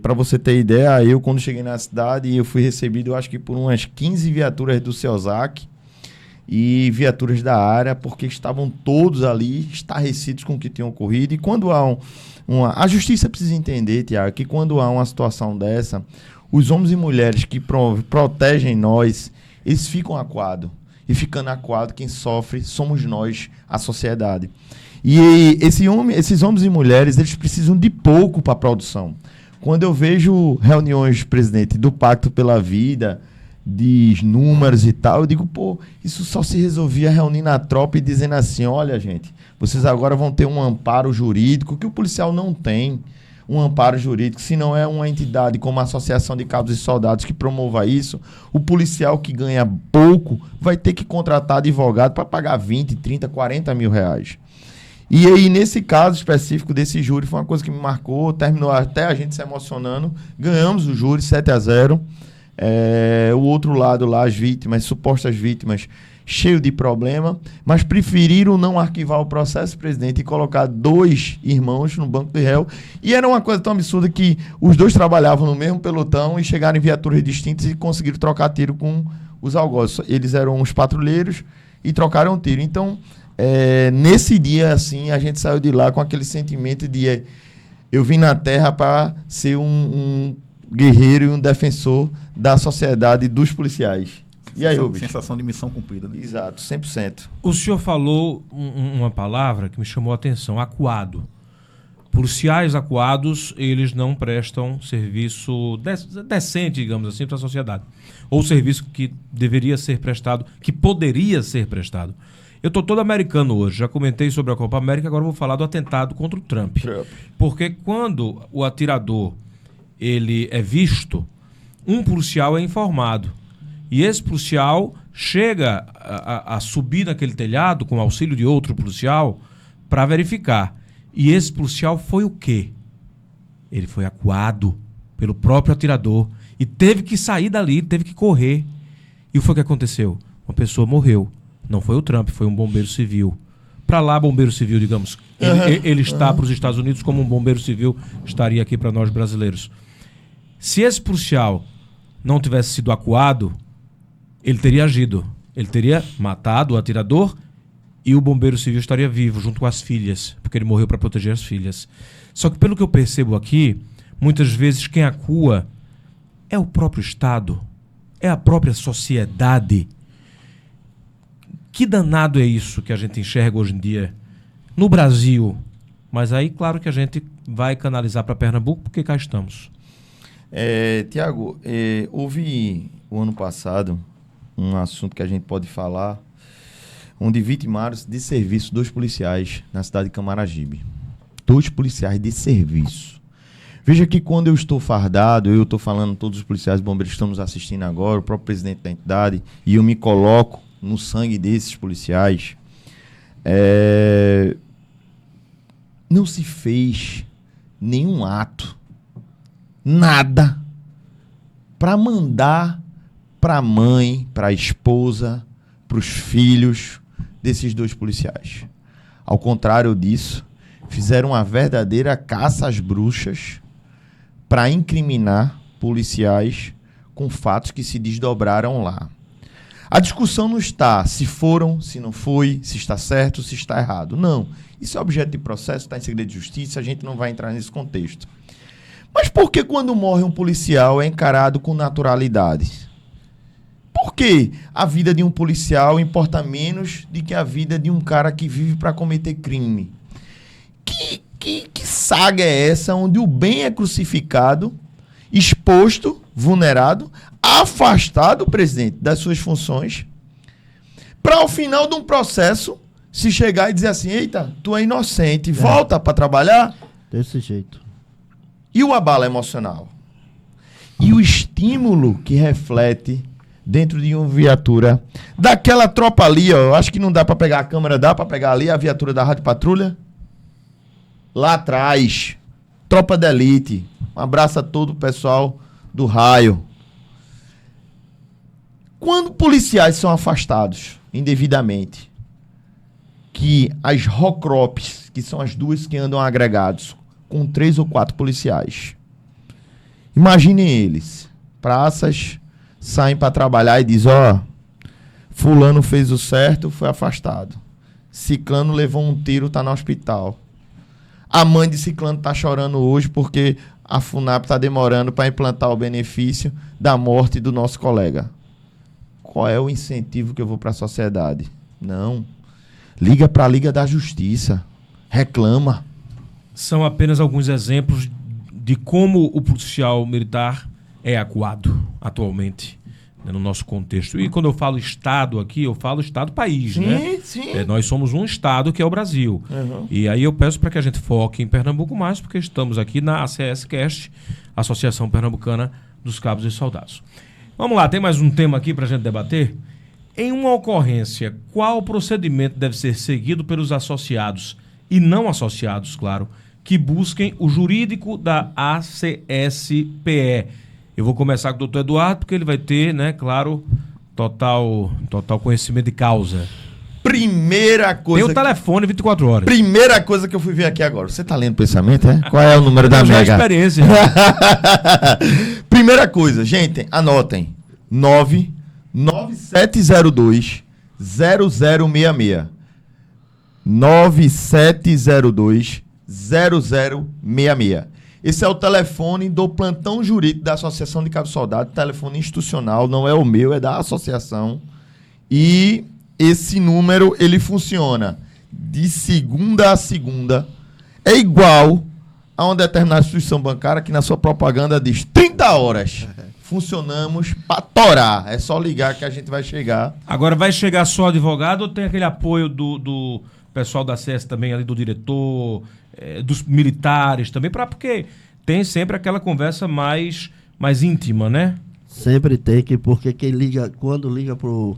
para você ter ideia, eu quando cheguei na cidade, eu fui recebido, eu acho que por umas 15 viaturas do CEOSAC e viaturas da área, porque estavam todos ali estarrecidos com o que tinha ocorrido. E quando há a justiça precisa entender, Tiago, que quando há uma situação dessa, os homens e mulheres que protegem nós, eles ficam acuados. E ficando acuado, quem sofre somos nós, a sociedade. E esses homens e mulheres, eles precisam de pouco para a produção. Quando eu vejo reuniões, presidente, do Pacto pela Vida, de números e tal, eu digo, pô, isso só se resolvia reunindo a tropa e dizendo assim, olha, gente, vocês agora vão ter um amparo jurídico, que o policial não tem um amparo jurídico, se não é uma entidade como a Associação de Cabos e Soldados que promova isso, o policial que ganha pouco vai ter que contratar advogado para pagar 20, 30, 40 mil reais. E aí, nesse caso específico desse júri, foi uma coisa que me marcou, terminou até a gente se emocionando, ganhamos o júri 7-0, o outro lado lá, as vítimas, supostas vítimas, cheio de problema, mas preferiram não arquivar o processo, presidente, e colocar 2 irmãos no banco de réu, e era uma coisa tão absurda que os 2 trabalhavam no mesmo pelotão e chegaram em viaturas distintas e conseguiram trocar tiro com os algozes. Eles eram os patrulheiros e trocaram tiro. Então, nesse dia, assim, a gente saiu de lá com aquele sentimento de eu vim na terra para ser um guerreiro e um defensor da sociedade e dos policiais. E aí, Rubens? Sensação de missão cumprida, né? Exato, 100%. O senhor falou uma palavra que me chamou a atenção, acuado. Policiais acuados, eles não prestam serviço decente, digamos assim, para a sociedade. Ou serviço que deveria ser prestado, que poderia ser prestado. Eu estou todo americano hoje, já comentei sobre a Copa América, agora vou falar do atentado contra o Trump. Porque quando o atirador ele é visto, um policial é informado. E esse policial chega a subir naquele telhado com o auxílio de outro policial para verificar. E esse policial foi o quê? Ele foi acuado pelo próprio atirador e teve que sair dali, teve que correr. E foi o que aconteceu? Uma pessoa morreu. Não foi o Trump, foi um bombeiro civil. Para lá, bombeiro civil, digamos. Ele está para os Estados Unidos como um bombeiro civil, estaria aqui para nós brasileiros. Se esse policial não tivesse sido acuado, ele teria agido. Ele teria matado o atirador e o bombeiro civil estaria vivo, junto com as filhas, porque ele morreu para proteger as filhas. Só que, pelo que eu percebo aqui, muitas vezes quem acua é o próprio Estado, é a própria sociedade. Que danado é isso que a gente enxerga hoje em dia no Brasil? Mas aí, claro que a gente vai canalizar para Pernambuco, porque cá estamos. Tiago, houve o ano passado um assunto que a gente pode falar, onde vitimaram-se de serviço 2 policiais na cidade de Camaragibe. 2 policiais de serviço. Veja que quando eu estou fardado, eu estou falando, todos os policiais bombeiros que estão nos assistindo agora, o próprio presidente da entidade, e eu me coloco no sangue desses policiais, não se fez nenhum ato, nada, para mandar para a mãe, para a esposa, para os filhos desses 2 policiais. Ao contrário disso, fizeram uma verdadeira caça às bruxas para incriminar policiais com fatos que se desdobraram lá. A discussão não está se foram, se não foi, se está certo, se está errado. Não. Isso é objeto de processo, está em segredo de justiça, a gente não vai entrar nesse contexto. Mas por que quando morre um policial é encarado com naturalidade? Por que a vida de um policial importa menos do que a vida de um cara que vive para cometer crime? Que saga é essa onde o bem é crucificado, exposto, vulnerado, afastado, presidente, das suas funções, para ao final de um processo se chegar e dizer assim, eita, tu é inocente, volta para trabalhar? Desse jeito. E o abalo emocional? E o estímulo que reflete dentro de uma viatura daquela tropa ali, ó, eu acho que não dá para pegar a câmera, dá para pegar ali a viatura da Rádio Patrulha? Lá atrás, tropa de elite. Um abraço a todo o pessoal do raio. Quando policiais são afastados indevidamente, que as ROCROPs, que são as duas que andam agregados, com 3 ou 4 policiais. Imaginem eles, praças, saem para trabalhar e dizem, fulano fez o certo, foi afastado. Ciclano levou um tiro, está no hospital. A mãe de Ciclano está chorando hoje porque a FUNAP está demorando para implantar o benefício da morte do nosso colega. Qual é o incentivo que eu vou para a sociedade? Não. Liga para a Liga da Justiça. Reclama. São apenas alguns exemplos de como o policial militar é acuado atualmente, né, no nosso contexto. E quando eu falo Estado aqui, eu falo Estado-país, né? Sim. Nós somos um Estado que é o Brasil. Uhum. E aí eu peço para que a gente foque em Pernambuco mais, porque estamos aqui na ACS-Cast, Associação Pernambucana dos Cabos e Soldados. Vamos lá, tem mais um tema aqui para a gente debater? Em uma ocorrência, qual procedimento deve ser seguido pelos associados e não associados, claro, que busquem o jurídico da ACSPE? Eu vou começar com o doutor Eduardo, porque ele vai ter, né, claro, total conhecimento de causa. Primeira coisa... Tem o telefone 24 horas. Primeira coisa que eu fui ver aqui agora. Você tá lendo pensamento, é? Qual é o número da Já Mega? experiência. Primeira coisa, gente, anotem. 9702 0066. 9702 0066. Esse é o telefone do plantão jurídico da Associação de Cabos Soldados, telefone institucional, não é o meu, é da associação. E esse número, ele funciona de segunda a segunda. É igual a uma determinada instituição bancária que na sua propaganda diz 30 horas. Funcionamos para torar. É só ligar que a gente vai chegar. Agora, vai chegar só advogado ou tem aquele apoio do pessoal da CS também, ali do diretor, dos militares também, porque tem sempre aquela conversa mais íntima, né? Sempre tem, porque quem liga, quando liga pro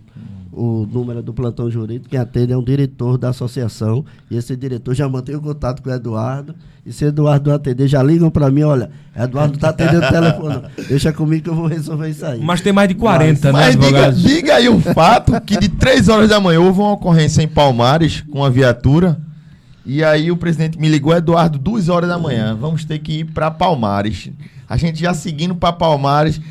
o número do plantão jurídico, quem atende é um diretor da associação, e esse diretor já mantém o contato com o Eduardo, e se o Eduardo não atender, já ligam para mim, olha, Eduardo tá atendendo o telefone, deixa comigo que eu vou resolver isso aí. Mas tem mais de 40, Mas né, advogados? diga aí o fato que de 3 horas da manhã houve uma ocorrência em Palmares com a viatura, e aí o presidente me ligou, Eduardo, 2 horas da manhã, vamos ter que ir para Palmares. A gente já seguindo para Palmares,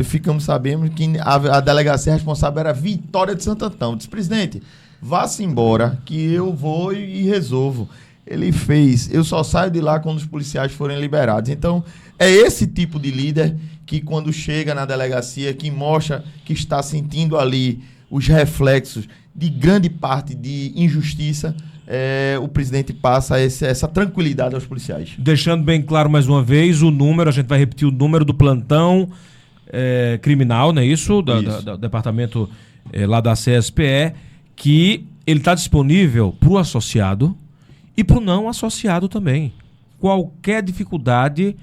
ficamos sabendo que a delegacia responsável era Vitória de Santo Antão. Disse, presidente, vá-se embora que eu vou e resolvo. Ele fez, eu só saio de lá quando os policiais forem liberados. Então, é esse tipo de líder que quando chega na delegacia, que mostra que está sentindo ali os reflexos de grande parte de injustiça, o presidente passa essa tranquilidade aos policiais. Deixando bem claro mais uma vez o número, a gente vai repetir o número do plantão criminal, não é isso? Do departamento lá da CSPE, que ele está disponível para o associado e para o não associado também. Qualquer dificuldade,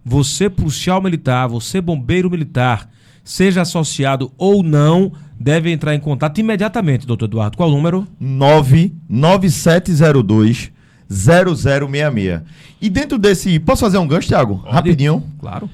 você policial militar, você bombeiro militar, seja associado ou não, deve entrar em contato imediatamente, doutor Eduardo. Qual o número? 99702 0066. E dentro desse... Posso fazer um gancho, Thiago? Pode. Rapidinho. Claro.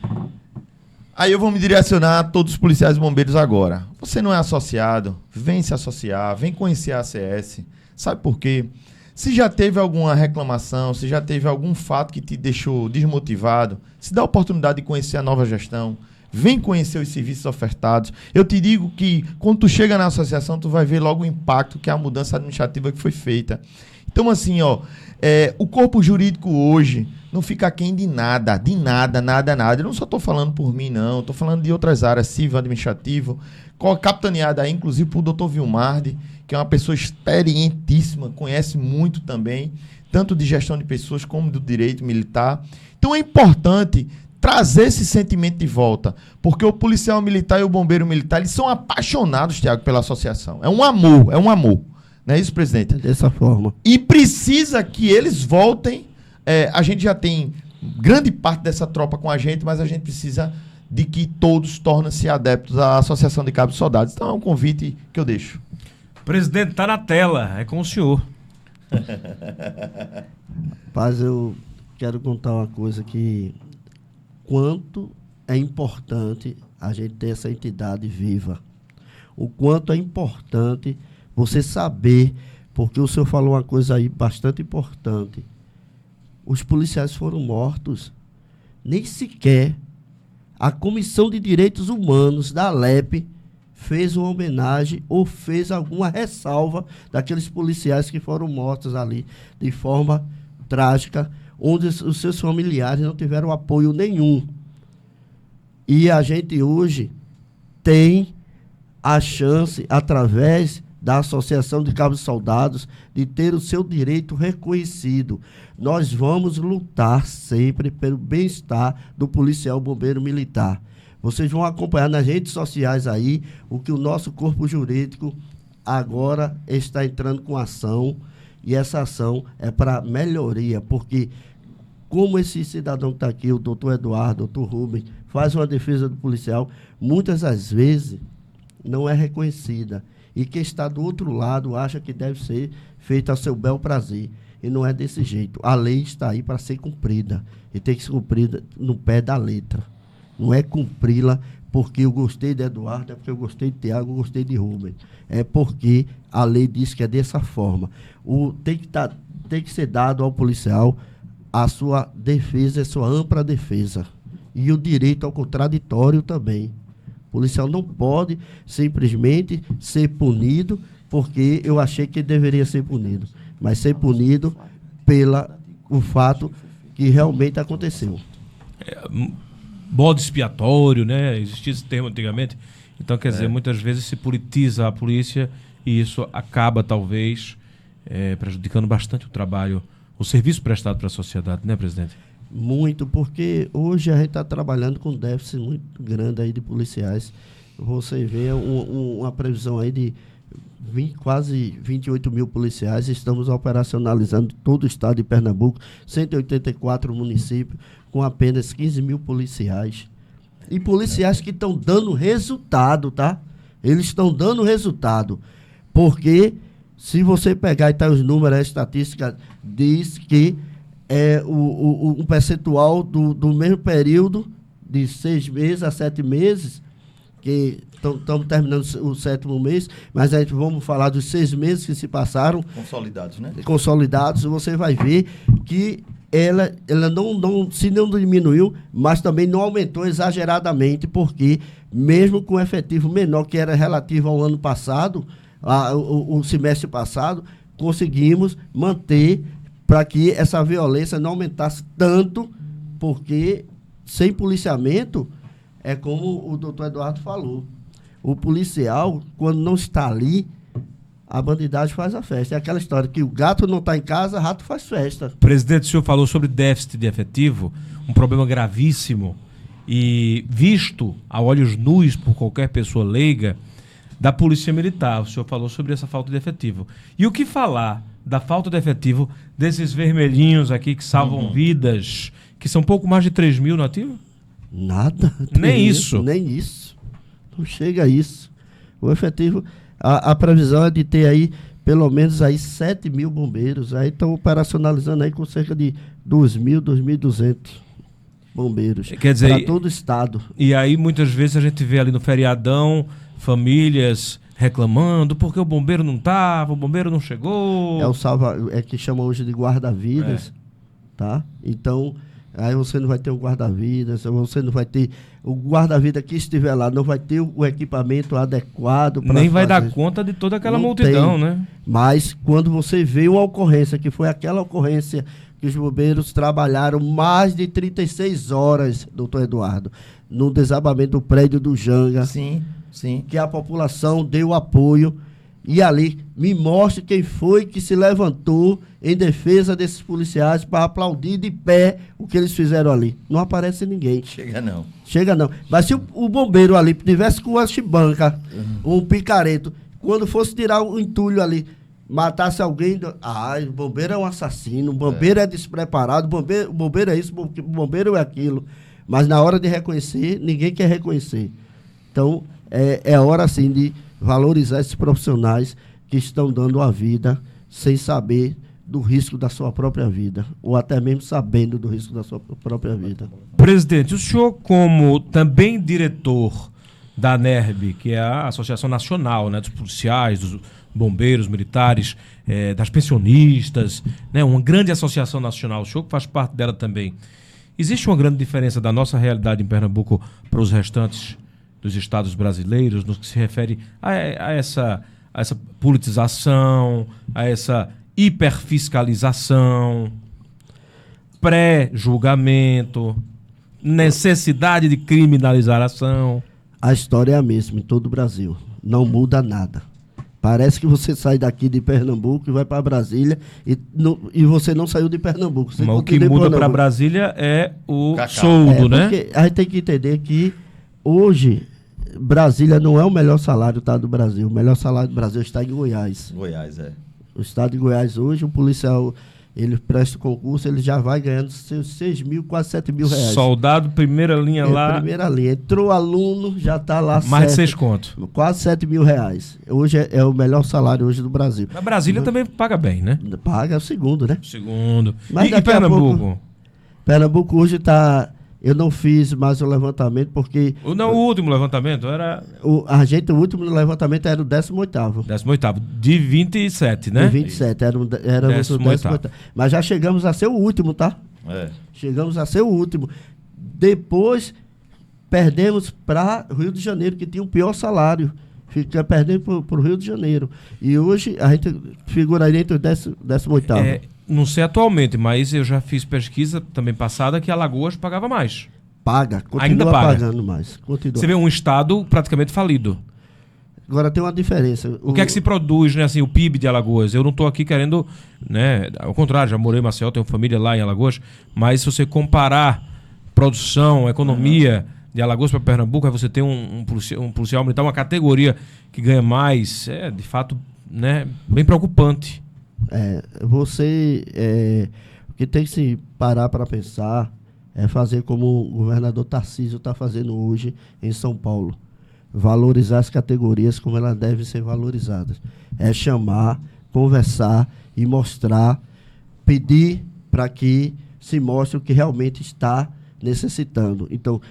Aí eu vou me direcionar a todos os policiais e bombeiros agora. Você não é associado, vem se associar, vem conhecer a ACS. Sabe por quê? Se já teve alguma reclamação, se já teve algum fato que te deixou desmotivado, se dá a oportunidade de conhecer a nova gestão, vem conhecer os serviços ofertados. Eu te digo que quando tu chega na associação, tu vai ver logo o impacto que é a mudança administrativa que foi feita. Então, assim, o corpo jurídico hoje não fica aquém de nada. Eu não só estou falando por mim, não. Estou falando de outras áreas, civil, administrativo, capitaneada aí, inclusive, por Dr. Vilmardi, que é uma pessoa experientíssima, conhece muito também, tanto de gestão de pessoas como do direito militar. Então, é importante trazer esse sentimento de volta, porque o policial militar e o bombeiro militar, eles são apaixonados, Thiago, pela associação. É um amor. Não é isso, presidente? Dessa forma. E precisa que eles voltem. A gente já tem grande parte dessa tropa com a gente, mas a gente precisa de que todos tornem-se adeptos à Associação de Cabos Soldados. Então é um convite que eu deixo. Presidente, está na tela, é com o senhor. Paz, eu quero contar uma coisa que... Quanto é importante a gente ter essa entidade viva. O quanto é importante você saber porque o senhor falou uma coisa aí bastante importante. Os policiais foram mortos. Nem sequer a Comissão de Direitos Humanos da Alep fez uma homenagem ou fez alguma ressalva daqueles policiais que foram mortos ali de forma trágica, onde os seus familiares não tiveram apoio nenhum. E a gente hoje tem a chance, através da Associação de Cabos Soldados, de ter o seu direito reconhecido. Nós vamos lutar sempre pelo bem-estar do policial bombeiro militar. Vocês vão acompanhar nas redes sociais aí o que o nosso corpo jurídico agora está entrando com ação, e essa ação é para melhoria, porque como esse cidadão que está aqui, o doutor Eduardo, o doutor Rubem, faz uma defesa do policial, muitas das vezes não é reconhecida. E quem está do outro lado acha que deve ser feito a seu bel prazer. E não é desse jeito. A lei está aí para ser cumprida. E tem que ser cumprida no pé da letra. Não é cumpri-la porque eu gostei de Eduardo, é porque eu gostei de Tiago, eu gostei de Rubem. É porque a lei diz que é dessa forma. Tem que ser dado ao policial a sua defesa, a sua ampla defesa. E o direito ao contraditório também. O policial não pode simplesmente ser punido porque eu achei que ele deveria ser punido, mas ser punido pelo fato que realmente aconteceu. Bode expiatório, né? Existia esse termo antigamente. Então, quer dizer, muitas vezes se politiza a polícia e isso acaba, talvez, prejudicando bastante o trabalho, o serviço prestado para a sociedade, né, presidente? Muito, porque hoje a gente está trabalhando com um déficit muito grande aí de policiais. Você vê uma previsão aí de quase 28 mil policiais. Estamos operacionalizando todo o estado de Pernambuco, 184 municípios, com apenas 15 mil policiais. E policiais que estão dando resultado, tá? Eles estão dando resultado. Porque, se você pegar e tá os números, a estatística diz que um percentual do mesmo período, de 6 meses a 7 meses, que estamos terminando o 7º mês, mas aí vamos falar dos 6 meses que se passaram. Consolidados, né? Consolidados, você vai ver que ela se não diminuiu, mas também não aumentou exageradamente, porque mesmo com o efetivo menor, que era relativo ao ano passado, o semestre passado, conseguimos manter para que essa violência não aumentasse tanto, porque sem policiamento, é como o doutor Eduardo falou, o policial, quando não está ali, a bandidagem faz a festa. É aquela história que o gato não está em casa, rato faz festa. Presidente, o senhor falou sobre déficit de efetivo, um problema gravíssimo e visto a olhos nus por qualquer pessoa leiga da Polícia Militar. O senhor falou sobre essa falta de efetivo. E o que falar da falta de efetivo desses vermelhinhos aqui que salvam vidas, que são pouco mais de 3 mil no ativo? Nada. Nem isso. Nem isso. Não chega a isso. O efetivo, a previsão é de ter aí pelo menos aí 7 mil bombeiros. Aí estão operacionalizando aí com cerca de 2.000, 2.200 bombeiros. Quer dizer, para todo o estado. E aí muitas vezes a gente vê ali no feriadão famílias reclamando porque o bombeiro não estava, o bombeiro não chegou. É que chama hoje de guarda-vidas, tá? Então, aí você não vai ter um guarda-vidas, você não vai ter o guarda-vida que estiver lá, não vai ter o equipamento adequado para nem vai dar conta de toda aquela multidão, né? Mas quando você vê uma ocorrência, que foi aquela ocorrência que os bombeiros trabalharam mais de 36 horas, doutor Eduardo, no desabamento do prédio do Janga. Sim. Que a população deu apoio, e ali me mostre quem foi que se levantou em defesa desses policiais para aplaudir de pé o que eles fizeram ali. Não aparece ninguém. Chega não. Mas se o bombeiro ali tivesse com uma chibanca, um picareto, quando fosse tirar o entulho ali, matasse alguém, o bombeiro é um assassino, o bombeiro é despreparado, o bombeiro é isso, o bombeiro é aquilo. Mas na hora de reconhecer, ninguém quer reconhecer. Então, é hora, sim, de valorizar esses profissionais que estão dando a vida sem saber do risco da sua própria vida, ou até mesmo sabendo do risco da sua própria vida. Presidente, o senhor, como também diretor da ANERB, que é a Associação Nacional, né, dos policiais, dos bombeiros, militares, das pensionistas, né, uma grande associação nacional, o senhor que faz parte dela também. Existe uma grande diferença da nossa realidade em Pernambuco para os restantes dos estados brasileiros, no que se refere a essa politização, a essa hiperfiscalização, pré-julgamento, necessidade de criminalizar a ação? A história é a mesma em todo o Brasil. Não muda nada. Parece que você sai daqui de Pernambuco e vai para Brasília e você não saiu de Pernambuco. Você Mas o que muda para Brasília é o Cacau. soldo, né? Porque a gente tem que entender que hoje Brasília não é o melhor salário do Brasil. O melhor salário do Brasil está em Goiás. Goiás, O estado de Goiás hoje, um policial, ele presta o concurso, ele já vai ganhando seus 6 mil, quase 7 mil reais. Soldado, primeira linha lá. Primeira linha. Entrou aluno, já está lá. Mais de 6 contos. Quase 7 mil reais. Hoje é o melhor salário hoje do Brasil. A Brasília também paga bem, né? Paga o segundo, né? Segundo. Mas E Pernambuco? pouco, Pernambuco hoje está... Eu não fiz mais o levantamento porque... O último levantamento era... O último levantamento era o 18º. 18º, de 27, né? De 27, era o 18º. Mas já chegamos a ser o último, tá? Chegamos a ser o último. Depois, perdemos para Rio de Janeiro, que tinha o pior salário. Fica perdendo para o Rio de Janeiro. E hoje a gente figura aí entre o 18º. Não sei atualmente, mas eu já fiz pesquisa também passada que Alagoas pagava mais. Continua pagando mais. Você vê um estado praticamente falido. Agora tem uma diferença. O que é que se produz, né, assim, o PIB de Alagoas? Eu não estou aqui querendo, né, ao contrário, já morei em Maceió, tenho família lá em Alagoas, mas se você comparar produção, economia de Alagoas para Pernambuco, aí você tem um policial militar, uma categoria que ganha mais, de fato, né, bem preocupante. O que tem que se parar para pensar é fazer como o governador Tarcísio está fazendo hoje em São Paulo. Valorizar as categorias como elas devem ser valorizadas. É chamar, conversar e mostrar, pedir para que se mostre o que realmente está necessitando. Então,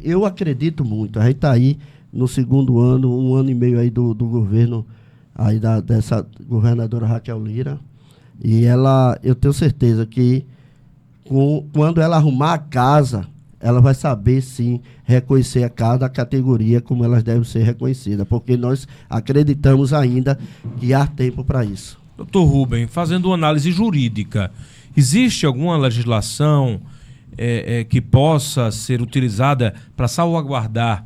eu acredito muito, a gente está aí no segundo ano, 1 ano e meio aí do governo aí dessa governadora Raquel Lira, e eu tenho certeza que quando ela arrumar a casa, ela vai saber sim reconhecer a cada categoria como elas devem ser reconhecidas, porque nós acreditamos ainda que há tempo para isso. Doutor Rubem, fazendo uma análise jurídica, existe alguma legislação que possa ser utilizada para salvaguardar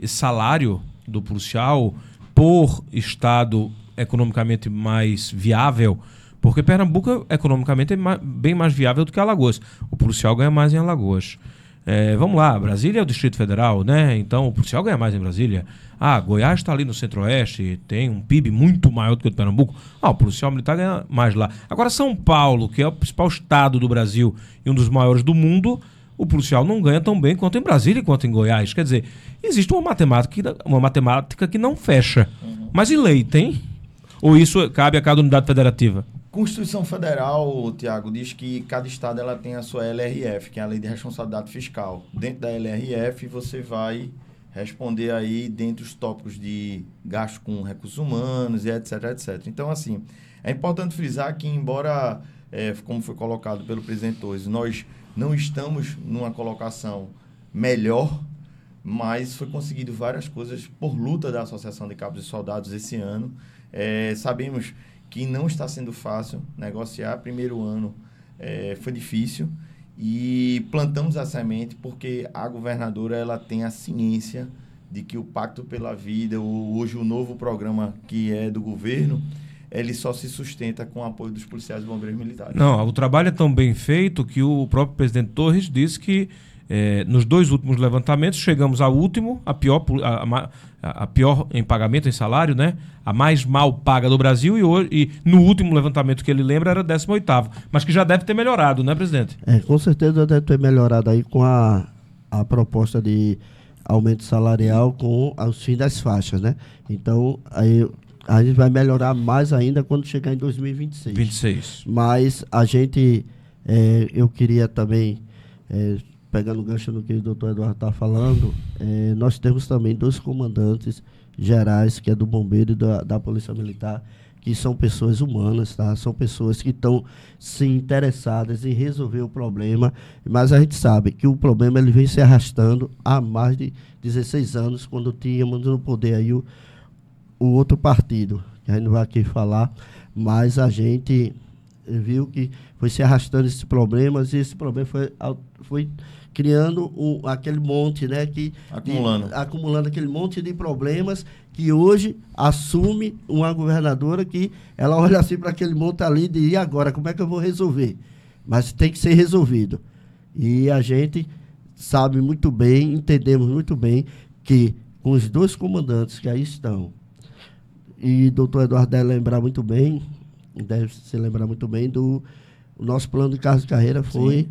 salário do policial por estado economicamente mais viável? Porque Pernambuco economicamente é bem mais viável do que Alagoas. O policial ganha mais em Alagoas. Vamos lá, Brasília é o Distrito Federal, né? Então o policial ganha mais em Brasília. Goiás está ali no Centro-Oeste, tem um PIB muito maior do que o de Pernambuco. O policial militar ganha mais lá. Agora, São Paulo, que é o principal estado do Brasil e um dos maiores do mundo, o policial não ganha tão bem quanto em Brasília e quanto em Goiás. Quer dizer, existe uma matemática que não fecha. Mas e lei, tem? Ou isso cabe a cada unidade federativa? Constituição Federal, Tiago, diz que cada estado ela tem a sua LRF, que é a Lei de Responsabilidade Fiscal. Dentro da LRF, você vai responder aí dentro dos tópicos de gasto com recursos humanos e etc, etc. Então, assim, é importante frisar que, embora, como foi colocado pelo presidente Torres, nós não estamos numa colocação melhor, mas foi conseguido várias coisas por luta da Associação de Cabos e Soldados esse ano. Sabemos que não está sendo fácil negociar. Primeiro ano foi difícil e plantamos a semente porque a governadora ela tem a ciência de que o Pacto pela Vida, hoje o novo programa que é do governo, ele só se sustenta com o apoio dos policiais e bombeiros militares. Não, o trabalho é tão bem feito que o próprio presidente Torres disse que nos 2 últimos levantamentos chegamos ao último, a pior em pagamento, em salário, né? A mais mal paga do Brasil e no último levantamento que ele lembra era 18º, mas que já deve ter melhorado, né, presidente? Com certeza deve ter melhorado aí com a proposta de aumento salarial com os fins das faixas, né? Então, aí a gente vai melhorar mais ainda quando chegar em 2026. Mas a gente, eu queria também pegando o gancho no que o doutor Eduardo está falando, nós temos também 2 comandantes gerais, que é do Bombeiro e da Polícia Militar, que são pessoas humanas, tá? São pessoas que estão se interessadas em resolver o problema, mas a gente sabe que o problema ele vem se arrastando há mais de 16 anos, quando tínhamos no poder aí o outro partido, que a gente não vai aqui falar, mas a gente viu que foi se arrastando esses problemas, e esse problema foi criando aquele monte, né? Acumulando aquele monte de problemas, que hoje assume uma governadora que ela olha assim para aquele monte ali e diz: e agora, como é que eu vou resolver? Mas tem que ser resolvido. E a gente sabe muito bem, entendemos muito bem, que com os 2 comandantes que aí estão, e o doutor Eduardo deve se lembrar muito bem do nosso plano de carreira foi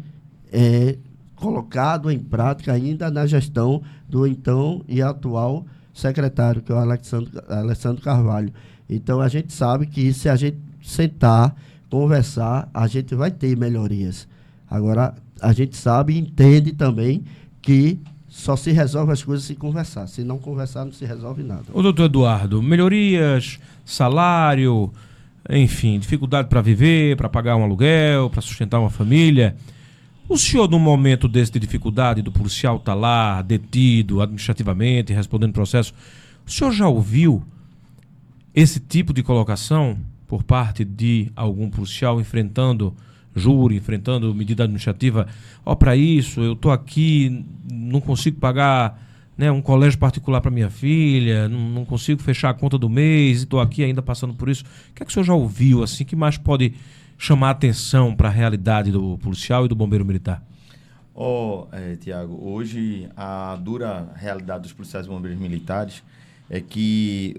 colocado em prática ainda na gestão do então e atual secretário, que é o Alessandro Carvalho. Então, a gente sabe que se a gente sentar, conversar, a gente vai ter melhorias. Agora, a gente sabe e entende também que só se resolve as coisas se conversar. Se não conversar, não se resolve nada. Ô, doutor Eduardo, melhorias, salário, enfim, dificuldade para viver, para pagar um aluguel, para sustentar uma família. O senhor, num momento desse de dificuldade, do policial estar lá, detido administrativamente, respondendo processo, o senhor já ouviu esse tipo de colocação por parte de algum policial enfrentando júri, enfrentando medida administrativa? Para isso, eu estou aqui, não consigo pagar, né, um colégio particular para minha filha, não consigo fechar a conta do mês, estou aqui ainda passando por isso. O que é que o senhor já ouviu, assim, que mais pode chamar atenção para a realidade do policial e do bombeiro militar? Tiago, hoje a dura realidade dos policiais e bombeiros militares é que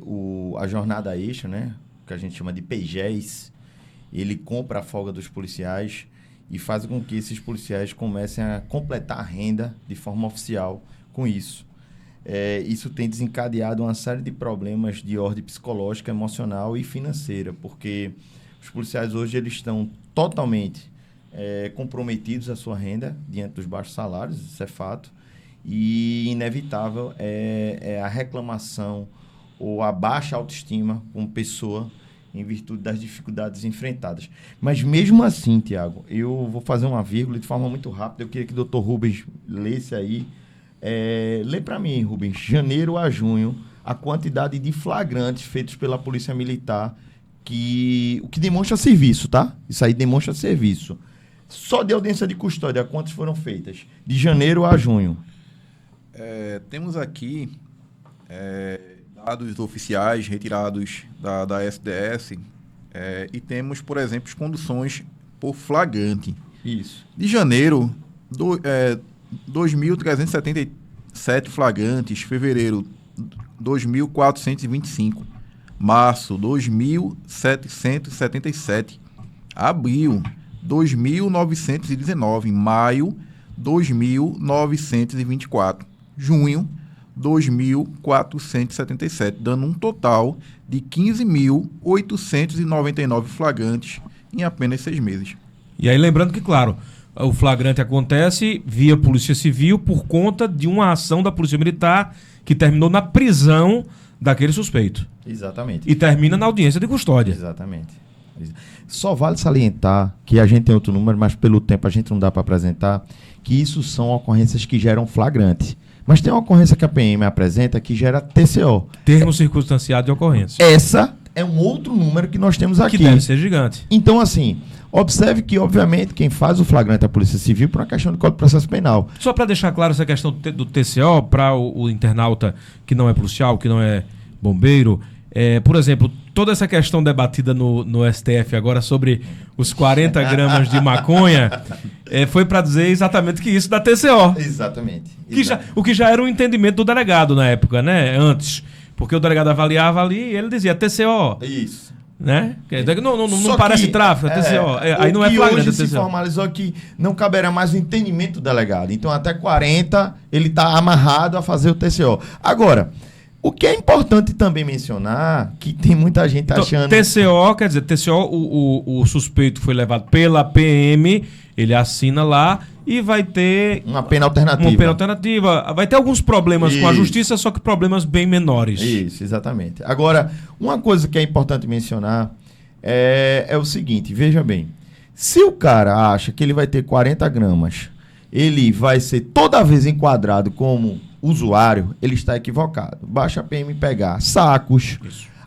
a jornada extra, né, que a gente chama de PGES, ele compra a folga dos policiais e faz com que esses policiais comecem a completar a renda de forma oficial com isso. Isso tem desencadeado uma série de problemas de ordem psicológica, emocional e financeira, porque os policiais hoje eles estão totalmente comprometidos à sua renda diante dos baixos salários, isso é fato, e inevitável é a reclamação ou a baixa autoestima como pessoa em virtude das dificuldades enfrentadas. Mas mesmo assim, Tiago, eu vou fazer uma vírgula de forma muito rápida, eu queria que o Dr. Rubens lesse aí. Lê para mim, Rubens, janeiro a junho, a quantidade de flagrantes feitos pela Polícia Militar, o que demonstra serviço, tá? Isso aí demonstra serviço. Só de audiência de custódia, quantas foram feitas? De janeiro a junho. Temos aqui dados oficiais retirados da SDS e temos, por exemplo, as conduções por flagrante. Isso. De janeiro, 2.377 flagrantes, fevereiro, 2.425, março, 2.777, abril, 2.919, maio, 2.924, junho, 2.477, dando um total de 15.899 flagrantes em apenas 6 meses. E aí, lembrando que, claro, o flagrante acontece via Polícia Civil por conta de uma ação da Polícia Militar que terminou na prisão daquele suspeito. Exatamente. E termina na audiência de custódia. Exatamente. Só vale salientar que a gente tem outro número, mas pelo tempo a gente não dá para apresentar, que isso são ocorrências que geram flagrante. Mas tem uma ocorrência que a PM apresenta que gera TCO. Termo circunstanciado de ocorrência. Essa é um outro número que nós temos aqui. Que deve ser gigante. Então, assim, observe que, obviamente, quem faz o flagrante é a Polícia Civil por uma questão de Código de Processo Penal. Só para deixar claro essa questão do TCO, para o internauta que não é policial, que não é bombeiro, por exemplo, toda essa questão debatida no STF agora sobre os 40 gramas de maconha, foi para dizer exatamente que isso dá TCO. Exatamente. O que já era um entendimento do delegado na época, né? Antes. Porque o delegado avaliava ali e ele dizia TCO. Isso. Né? Não parece tráfico, é TCO. Aí não é flagrante. Hoje se formalizou que não caberá mais o entendimento do delegado. Então, até 40, ele está amarrado a fazer o TCO. Agora, o que é importante também mencionar, que tem muita gente achando... TCO, quer dizer, TCO, o suspeito foi levado pela PM Ele assina lá e vai ter uma pena alternativa. Vai ter alguns problemas com a Isso. justiça, só que problemas bem menores. Isso, exatamente. Agora, uma coisa que é importante mencionar é o seguinte, veja bem, se o cara acha que ele vai ter 40 gramas, ele vai ser toda vez enquadrado como usuário, ele está equivocado. Basta a PM pegar sacos,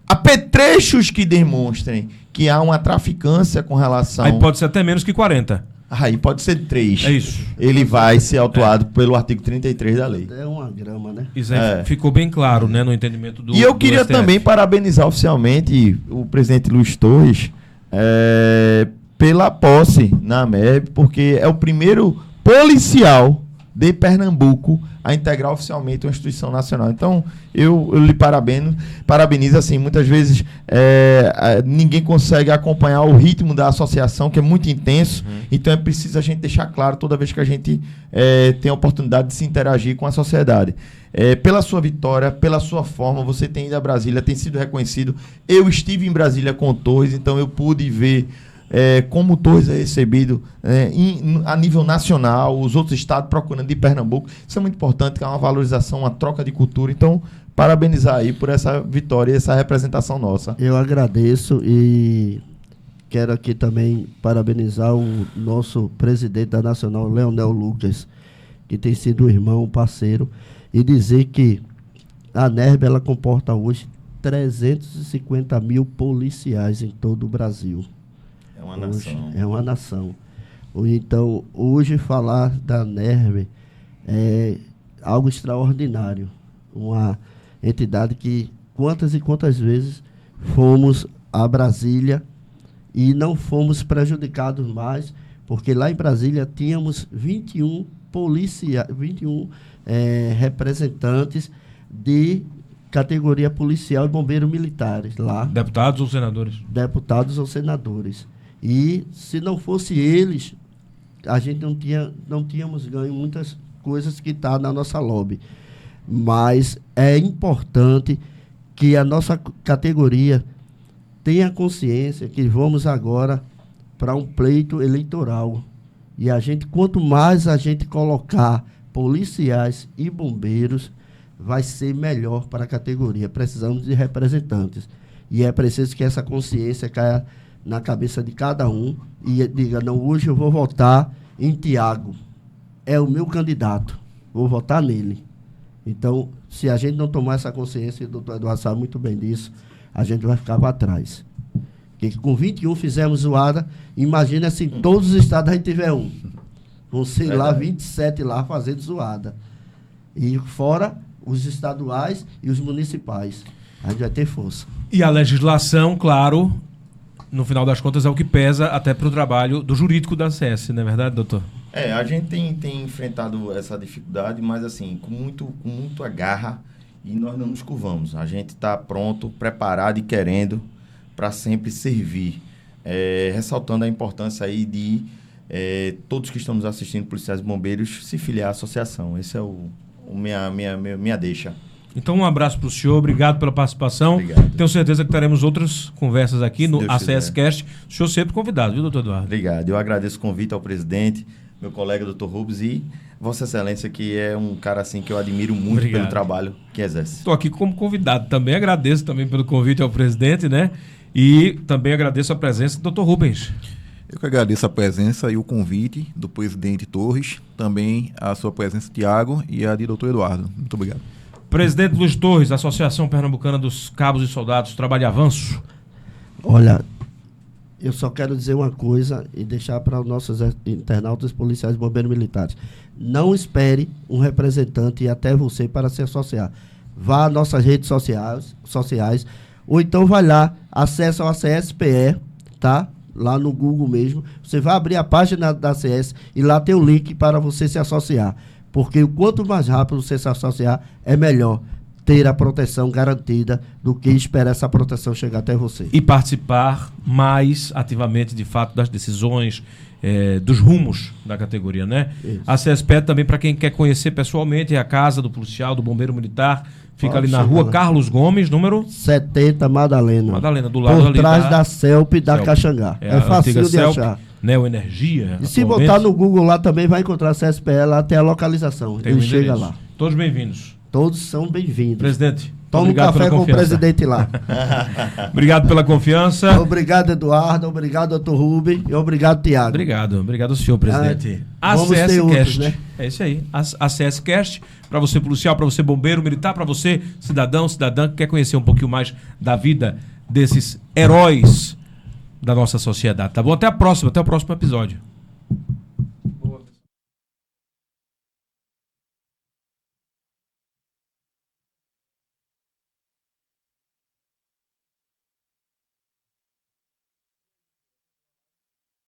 apetrechos que demonstrem que há uma traficância com relação... Aí pode ser até menos que 40. Aí pode ser 3. É isso. Ele vai ser autuado pelo artigo 33 da lei. É uma grama, né? Isso aí ficou bem claro, né, no entendimento do E eu do queria STF. também parabenizar oficialmente o presidente Luiz Torres pela posse na AMEB, porque é o primeiro policial de Pernambuco a integrar oficialmente uma instituição nacional. Então, eu lhe parabenizo, assim, muitas vezes ninguém consegue acompanhar o ritmo da associação, que é muito intenso, então é preciso a gente deixar claro toda vez que a gente tem a oportunidade de se interagir com a sociedade. Pela sua vitória, pela sua forma, você tem ido a Brasília, tem sido reconhecido. Eu estive em Brasília com o Torres, então eu pude ver como o Torres é recebido a nível nacional, os outros estados procurando de Pernambuco. Isso é muito importante, que é uma valorização, uma troca de cultura. Então, parabenizar aí por essa vitória e essa representação nossa. Eu agradeço e quero aqui também parabenizar o nosso presidente da Nacional, Leonel Lucas, que tem sido um irmão, um parceiro, e dizer que a NERB ela comporta hoje 350 mil policiais em todo o Brasil. É uma nação. É uma nação. Então, hoje falar da NERB é algo extraordinário. Uma entidade que quantas e quantas vezes fomos a Brasília e não fomos prejudicados mais, porque lá em Brasília tínhamos 21 representantes de categoria policial e bombeiros militares lá. Deputados ou senadores? Deputados ou senadores. E se não fosse eles, a gente não tínhamos ganho muitas coisas que estão na nossa lobby. Mas é importante que a nossa categoria tenha consciência que vamos agora para um pleito eleitoral. E quanto mais a gente colocar policiais e bombeiros, vai ser melhor para a categoria. Precisamos de representantes. E é preciso que essa consciência caia na cabeça de cada um e diga, não, hoje eu vou votar em Tiago. É o meu candidato. Vou votar nele. Então, se a gente não tomar essa consciência, e o doutor Eduardo sabe muito bem disso, a gente vai ficar para trás. Porque com 21 fizemos zoada, imagina se em todos os estados a gente tiver um. Vão ser lá 27 lá fazendo zoada. E fora os estaduais e os municipais. A gente vai ter força. E a legislação, claro, no final das contas, é o que pesa até para o trabalho do jurídico da ACS, não é verdade, doutor? A gente tem enfrentado essa dificuldade, mas assim, com muito garra, e nós não nos curvamos. A gente está pronto, preparado e querendo para sempre servir. Ressaltando a importância aí de todos que estão nos assistindo, policiais e bombeiros, se filiar à associação. Esse é minha deixa. Então, um abraço para o senhor, obrigado pela participação. Obrigado. Tenho certeza que teremos outras conversas aqui no Deus ACS quiser. Cast. O senhor sempre convidado, viu, doutor Eduardo? Obrigado. Eu agradeço o convite ao presidente, meu colega doutor Rubens e Vossa Excelência, que é um cara assim que eu admiro muito Obrigado. pelo trabalho que exerce. Estou aqui como convidado também, agradeço também pelo convite ao presidente, né? E também agradeço a presença do doutor Rubens. Eu que agradeço a presença e o convite do presidente Torres, também a sua presença, Tiago, e a de doutor Eduardo. Muito obrigado. Presidente Luiz Torres, Associação Pernambucana dos Cabos e Soldados, Trabalho e Avanço. Olha, eu só quero dizer uma coisa e deixar para os nossos internautas policiais e bombeiros militares. Não espere um representante ir até você para se associar. Vá às nossas redes sociais ou então vai lá, acessa o ACSPE, tá? Lá no Google mesmo. Você vai abrir a página da ACS e lá tem o link para você se associar. Porque o quanto mais rápido você se associar, é melhor ter a proteção garantida do que esperar essa proteção chegar até você. E participar mais ativamente, de fato, das decisões, dos rumos da categoria, né? Isso. A CSPE também, para quem quer conhecer pessoalmente, é a casa do policial, do bombeiro militar. Fica Pode ali na chegar rua lá. Carlos Gomes, número 70 Madalena. Madalena, do lado por ali trás da CELP da CELP. Caxangá. É É a fácil antiga de CELP. achar. Neoenergia. E se botar no Google lá também vai encontrar a CSPE, lá tem a localização. Ele chega lá. Todos bem-vindos. Todos são bem-vindos. Presidente, toma um café com o presidente lá. Obrigado pela confiança. Obrigado, Eduardo. Obrigado, doutor Rubem. E obrigado, Tiago. Obrigado ao senhor, presidente. Vamos ter outros, né? É isso aí. A CSCast, para você policial, para você bombeiro, militar, para você cidadão, cidadã que quer conhecer um pouquinho mais da vida desses heróis da nossa sociedade. Tá bom? Até a próxima, até o próximo episódio.